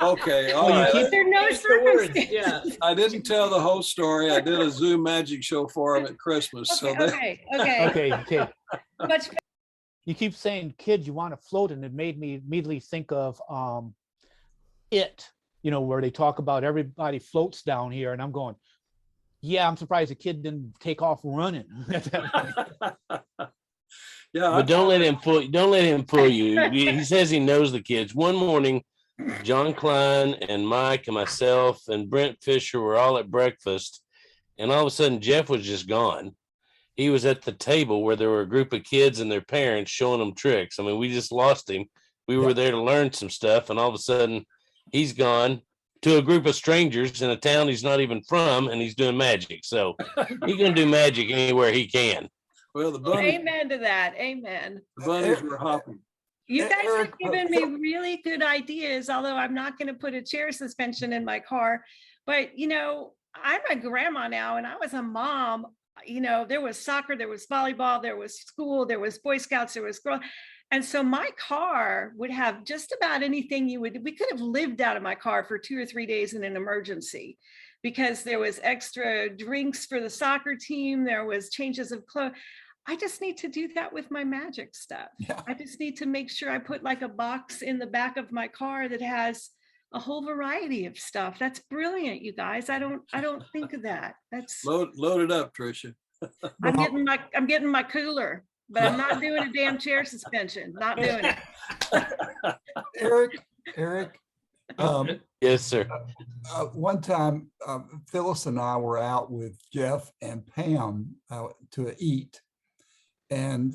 Okay, all right. There are no circumstances. Yeah. I didn't tell the whole story. I did a Zoom magic show for him at Christmas. So Okay. Okay. Much You keep saying, "Kid, you want to float," and it made me immediately think of It, where they talk about everybody floats down here, and I'm going, yeah, I'm surprised the kid didn't take off running at that point. yeah, But don't let him fool. Don't let him fool you. He says he knows the kids. One morning, John Klein and Mike and myself and Brent Fisher were all at breakfast, and all of a sudden Jeff was just gone. He was at the table where there were a group of kids and their parents showing them tricks. I mean, we just lost him. We were there to learn some stuff, and all of a sudden he's gone to a group of strangers in a town he's not even from, and he's doing magic. So he can do magic anywhere he can. Well, the bunnies, amen to that. Amen. the bunnies were hopping. You guys have Eric, given me really good ideas, although I'm not going to put a chair suspension in my car. But, I'm a grandma now, and I was a mom. There was soccer, there was volleyball, there was school, there was Boy Scouts, there was girl. And so my car would have just about anything we could have lived out of my car for 2 or 3 days in an emergency, because there was extra drinks for the soccer team. There was changes of clothes. I just need to do that with my magic stuff. Yeah. I just need to make sure I put like a box in the back of my car that has a whole variety of stuff. That's brilliant, you guys. I don't think of that. That's Load it up, Tricia. I'm getting my cooler, but I'm not doing a damn chair suspension. Not doing it. Eric, Yes, sir. one time Phyllis and I were out with Jeff and Pam to eat, and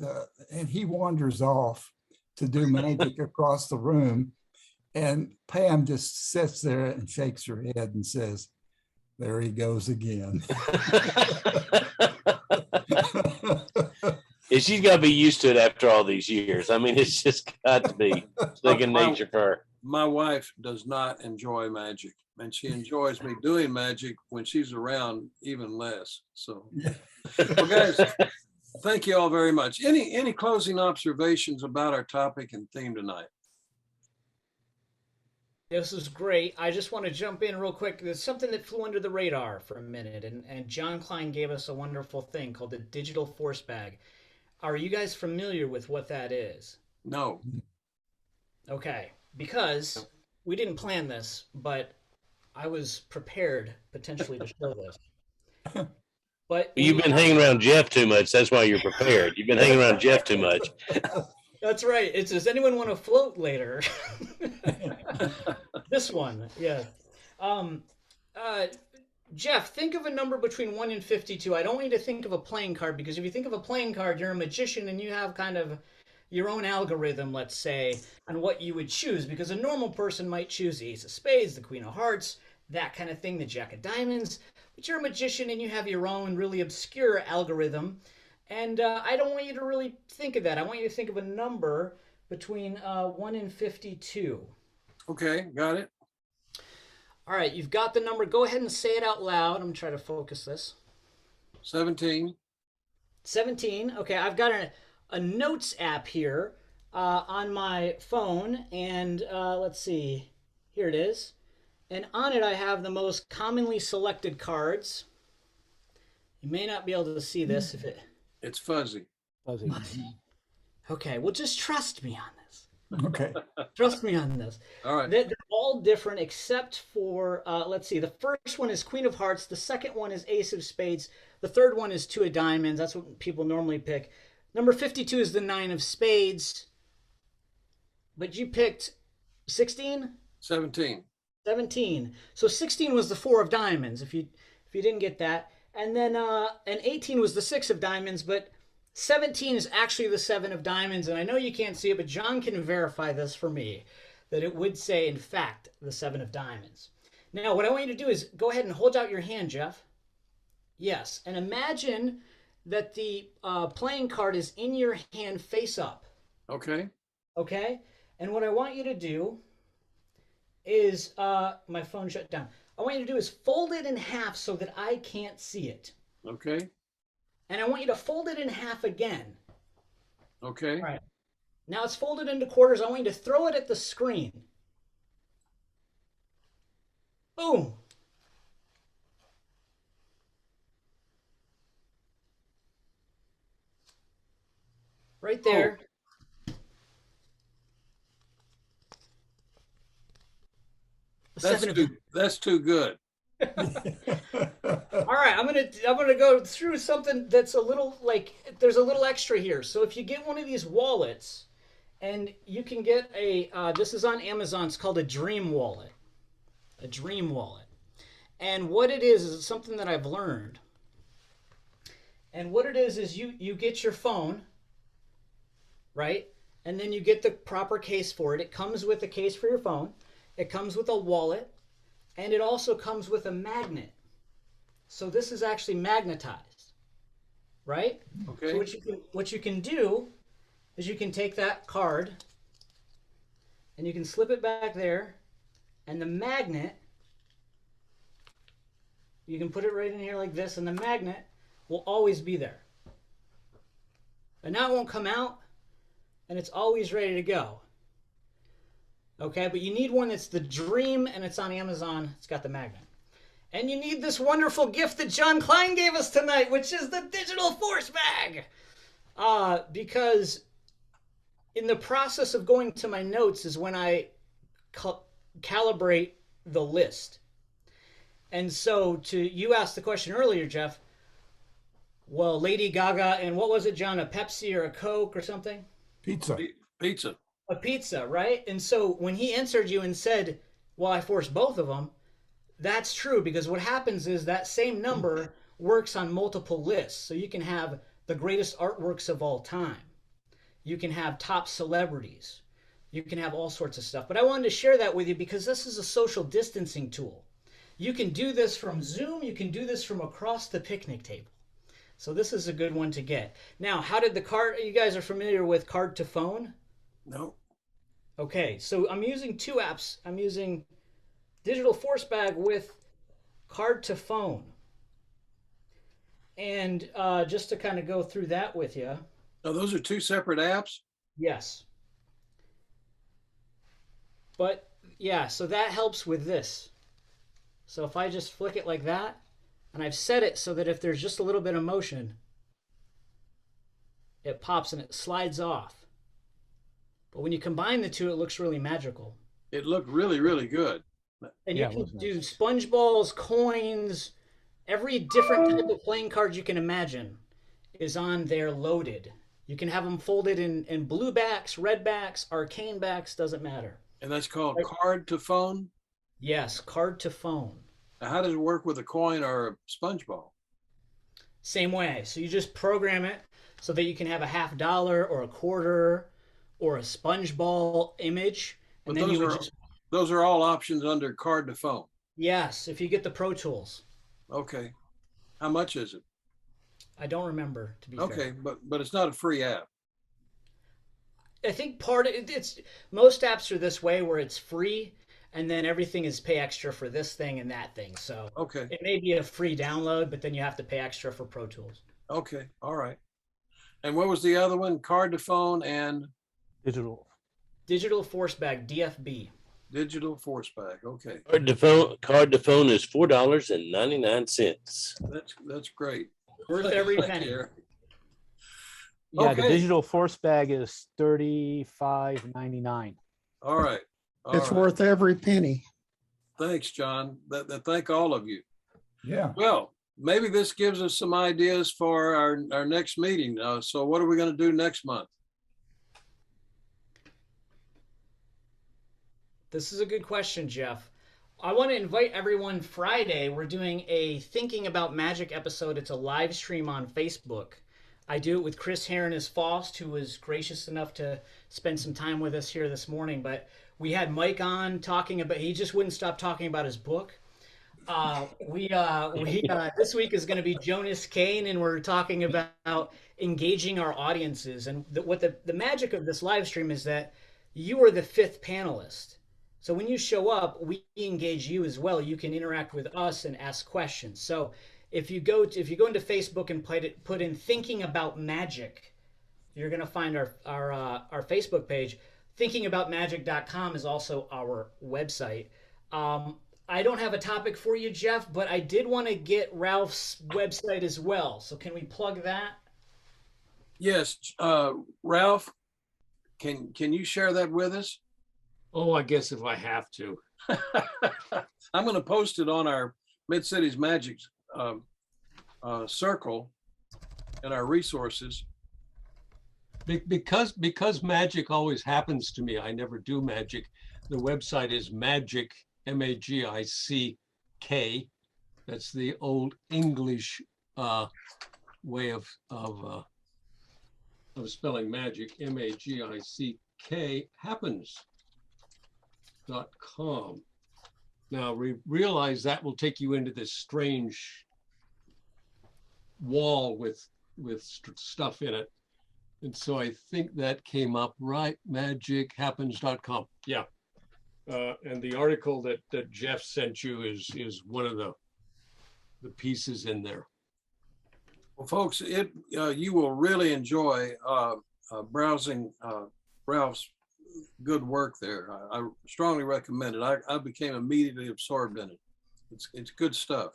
he wanders off to do magic across the room, and Pam just sits there and shakes her head and says, "There he goes again." Yeah, she's got to be used to it after all these years. I mean, it's just got to be second nature for her. My wife does not enjoy magic, and she enjoys me doing magic when she's around even less. So, well, guys, thank you all very much. Any closing observations about our topic and theme tonight? This is great. I just want to jump in real quick. There's something that flew under the radar for a minute, and John Klein gave us a wonderful thing called the digital force bag. Are you guys familiar with what that is? No. Okay, because we didn't plan this, but I was prepared potentially to show this. But You've been hanging around Jeff too much. That's why you're prepared. You've been hanging around Jeff too much. That's right. It says, anyone want to float later? This one, yeah. Jeff, think of a number between 1 and 52. I don't want you to think of a playing card, because if you think of a playing card, you're a magician and you have kind of your own algorithm, let's say, on what you would choose, because a normal person might choose the Ace of Spades, the Queen of Hearts, that kind of thing, the Jack of Diamonds. But you're a magician and you have your own really obscure algorithm. And I don't want you to really think of that. I want you to think of a number between 1 and 52. Okay, got it. All right, you've got the number. Go ahead and say it out loud. I'm going to try to focus this. 17. 17. Okay, I've got a notes app here on my phone. And let's see. Here it is. And on it, I have the most commonly selected cards. You may not be able to see this if it... It's fuzzy. Okay, well, just trust me on this. Okay. Trust me on this. All right. They're all all different except for, let's see, the first one is Queen of Hearts. The second one is Ace of Spades. The third one is Two of Diamonds. That's what people normally pick. Number 52 is the Nine of Spades. But you picked 16? 17. 17. So 16 was the Four of Diamonds, if you didn't get that. And then and 18 was the Six of Diamonds, but 17 is actually the Seven of Diamonds. And I know you can't see it, but John can verify this for me, that it would say, in fact, the Seven of Diamonds. Now, what I want you to do is go ahead and hold out your hand, Jeff. Yes, and imagine that the playing card is in your hand face up. Okay. Okay? And what I want you to do is, my phone shut down. I want you to do is fold it in half so that I can't see it. Okay. And I want you to fold it in half again. Okay. All right. Now it's folded into quarters. I want you to throw it at the screen. Boom. Right there. That's too good. All right, I'm gonna go through something that's a little like there's a little extra here. So if you get one of these wallets, and you can get a this is on Amazon. It's called a Dream Wallet. A Dream Wallet, and what it is something that I've learned. And what it is you get your phone, right? And then you get the proper case for it. It comes with a case for your phone. It comes with a wallet, and it also comes with a magnet. So this is actually magnetized, right? Okay. So what you can do is you can take that card and you can slip it back there, and the magnet, you can put it right in here like this, and the magnet will always be there. And now it won't come out, and it's always ready to go. Okay, but you need one that's the Dream, and it's on Amazon. It's got the magnet. And you need this wonderful gift that John Klein gave us tonight, which is the Digital Force Bag. Because in the process of going to my notes is when I calibrate the list. And so you asked the question earlier, Jeff, well, Lady Gaga, and what was it, John, a Pepsi or a Coke or something? Pizza. Pizza. A pizza, right? And so when he answered you and said, well, I forced both of them, that's true, because what happens is that same number works on multiple lists. So you can have the greatest artworks of all time. You can have top celebrities. You can have all sorts of stuff. But I wanted to share that with you because this is a social distancing tool. You can do this from Zoom. You can do this from across the picnic table. So this is a good one to get. Now, how did the card, you guys are familiar with card to phone? No. Okay, so I'm using two apps. I'm using Digital Force Bag with card to phone. And just to kind of go through that with you. Oh, those are two separate apps? Yes. But yeah, so that helps with this. So if I just flick it like that, and I've set it so that if there's just a little bit of motion, it pops and it slides off. But when you combine the two, it looks really magical. It looked really, really good. And Yeah, you it was can do nice. sponge balls, coins, every different type of playing card you can imagine is on there loaded. You can have them folded in blue backs, red backs, arcane backs, doesn't matter. And that's called card to phone? Yes, card to phone. Now, how does it work with a coin or a sponge ball? Same way. So you just program it so that you can have a $50 or a quarter or a sponge ball image. And But then you would those are all options under card to phone. yes, if you get the Pro Tools. Okay. How much is it? I don't remember, to be Okay, fair. but it's not a free app. I think part of it's most apps are this way where it's free and then everything is pay extra for this thing and that thing. So Okay. it may be a free download, but then you have to pay extra for Pro Tools. Okay. All right. And what was the other one? Card to phone and Digital Force Bag, DFB. digital force bag. Okay. Card to phone is $4.99. That's great. Worth every Thank penny. you. Yeah, the Okay. Digital Force Bag is $35.99. All right. All It's right. worth every penny. Thanks, John. Thank all of you. Yeah. Well, maybe this gives us some ideas for our next meeting. So what are we going to do next month? This is a good question, Jeff. I want to invite everyone Friday. We're doing a Thinking About Magic episode. It's a live stream on Facebook. I do it with Chris Heron Faust, who was gracious enough to spend some time with us here this morning. But we had Mike on talking about, he just wouldn't stop talking about his book. This week is going to be Jonas Kane, and we're talking about engaging our audiences. And the magic of this live stream is that you are the fifth panelist. So when you show up, we engage you as well. You can interact with us and ask questions. So if you go into Facebook and put in Thinking About Magic, you're going to find our Facebook page. Thinkingaboutmagic.com is also our website. I don't have a topic for you, Jeff, but I did want to get Ralph's website as well. So can we plug that? Yes, Ralph, can you share that with us? Oh, I guess if I have to. I'm going to post it on our Mid-Cities Magic circle and our resources. Because magic always happens to me, I never do magic. The website is magic, MAGICK. That's the old English way of spelling magic. MAGICK happens.com. Now realize that will take you into this strange wall with stuff in it. And so I think that came up right, magichappens.com. Yeah. And the article that Jeff sent you is one of the pieces in there. Well, folks, you will really enjoy browsing Ralph's good work there. I strongly recommend it. I became immediately absorbed in it. It's good stuff.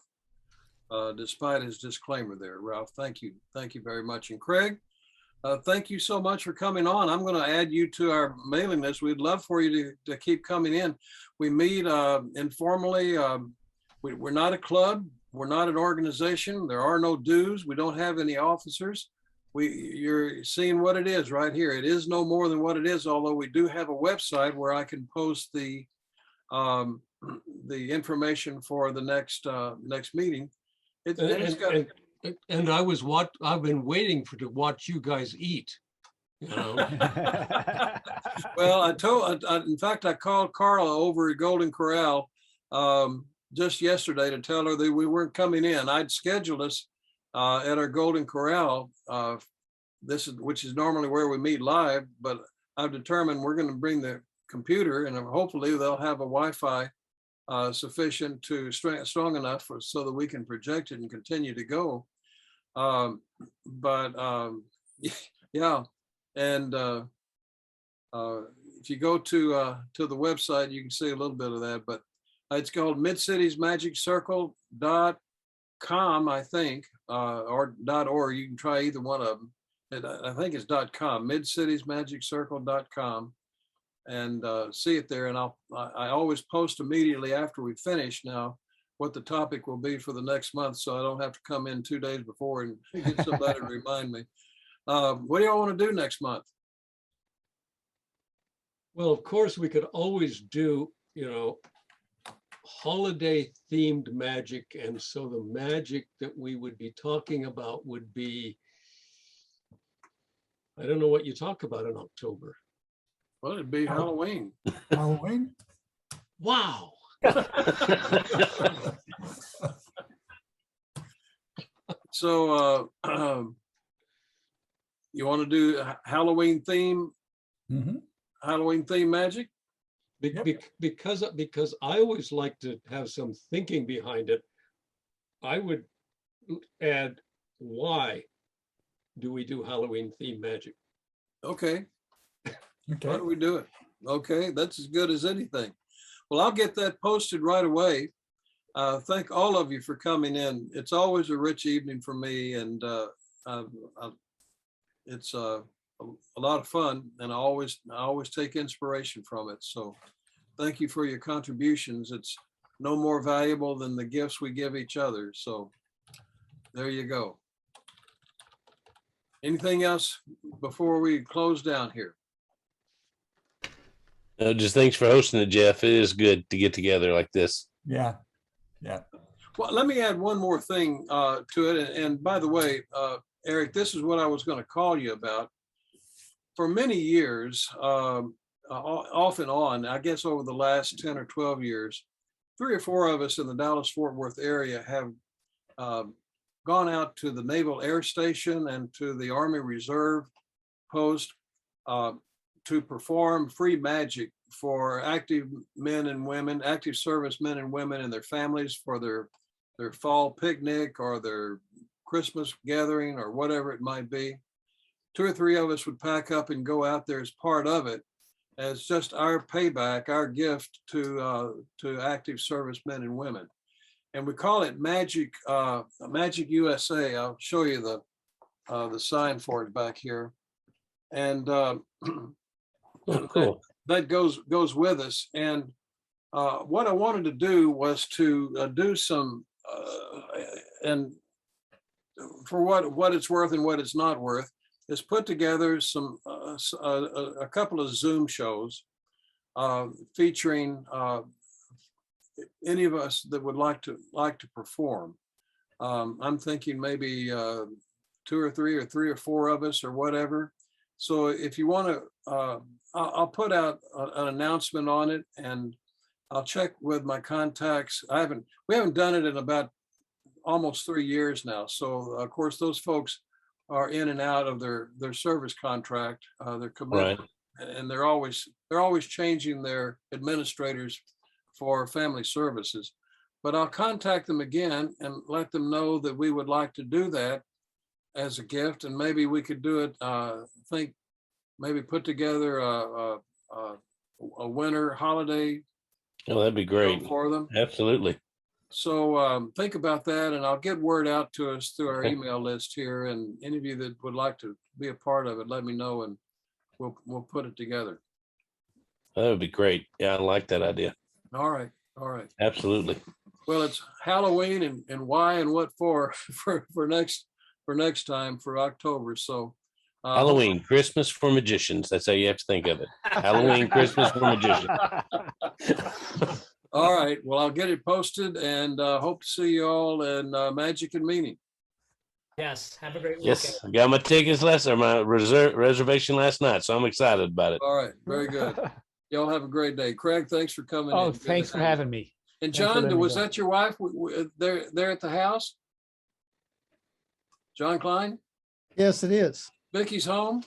Despite his disclaimer there, Ralph, thank you very much. And Craig, thank you so much for coming on. I'm going to add you to our mailing list. We'd love for you to keep coming in. We meet informally. We're not a club. We're not an organization. There are no dues. We don't have any officers. You're seeing what it is right here. It is no more than what it is, although we do have a website where I can post the information for the next meeting. And I've been waiting to watch you guys eat. You know? Well, in fact, I called Carla over at Golden Corral just yesterday to tell her that we weren't coming in. I'd scheduled us at our Golden Corral, which is normally where we meet live, but I've determined we're going to bring the computer, and hopefully they'll have a Wi-Fi sufficient to strong enough so that we can project it and continue to go. Yeah, and if you go to the website, you can see a little bit of that. But it's called midcitiesmagiccircle.com, I think, or .org. You can try either one of them. I think it's .com, midcitiesmagiccircle.com, and see it there. And I always post immediately after we finish now what the topic will be for the next month, so I don't have to come in 2 days before and get somebody to remind me. What do y'all want to do next month? Well, of course, we could always do, holiday themed magic. And so the magic that we would be talking about would be, I don't know what you talk about in October. Well, it'd be Halloween. Halloween? Wow. So you want to do Halloween theme? Mm-hmm. Halloween theme magic? Because I always like to have some thinking behind it, I would add, why do we do Halloween themed magic? Okay. Okay. Why do we do it? Okay, that's as good as anything. Well, I'll get that posted right away. Thank all of you for coming in. It's always a rich evening for me, and it's a lot of fun, and I always take inspiration from it. So thank you for your contributions. It's no more valuable than the gifts we give each other. So there you go. Anything else before we close down here? Just thanks for hosting it, Jeff. It is good to get together like this. Yeah, yeah. Well, let me add one more thing to it. And by the way, Eric, this is what I was going to call you about. For many years, off and on, I guess over the last 10 or 12 years, 3 or 4 of us in the Dallas-Fort Worth area have gone out to the Naval Air Station and to the Army Reserve Post to perform free magic for active men and women, active service men and women and their families for their fall picnic or their Christmas gathering or whatever it might be. 2 or 3 of us would pack up and go out there as part of it, as just our payback, our gift to active service men and women. And we call it Magic USA. I'll show you the sign for it back here. And Oh, cool. that goes with us. And what I wanted to do was to do some, and for what it's worth and what it's not worth, is put together some a couple of Zoom shows featuring any of us that would like to perform. I'm thinking maybe 2 or 3 or 3 or 4 of us or whatever. So if you want to, I'll put out an announcement on it, and I'll check with my contacts. We haven't done it in about almost 3 years now. So of course those folks are in and out of their service contract, their commitment, Right. and they're always changing their administrators for family services. But I'll contact them again and let them know that we would like to do that as a gift, and maybe we could do it. Maybe put together a winter holiday Oh, that'd be great. for them. Absolutely. So think about that, and I'll get word out to us through our Okay. email list here. And any of you that would like to be a part of it, let me know, and we'll put it together. That would be great. Yeah, I like that idea. All right, all right. Absolutely. Well, it's Halloween and why and what for next time for October. So Halloween, Christmas for magicians. That's how you have to think of it. Halloween, Christmas for magicians. all right. Well, I'll get it posted, and hope to see you all in Magic and Meaning. Yes. Have a great weekend. Yes, I got my tickets my reservation last night, so I'm excited about it. All right, very good. Y'all have a great day. Craig, thanks for coming in. Oh, Good to thanks for have you. having me. And Thanks for John, letting me was go. that your wife there at the house? John Klein? Yes, it is. Vicky's home?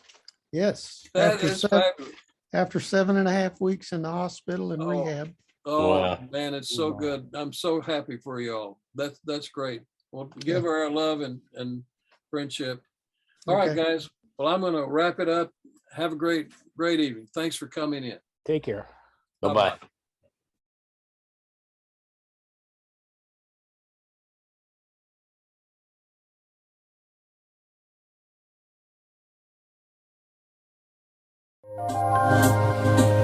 Yes. That After is seven- fabulous. After 7.5 weeks in the hospital and Oh. rehab. Oh, Wow. man, it's so Wow. good. I'm so happy for y'all. That's great. Well, give her our love and friendship. All right, Okay. guys. Well, I'm going to wrap it up. Have a great evening. Thanks for coming in. Take care. Bye-bye. Bye-bye.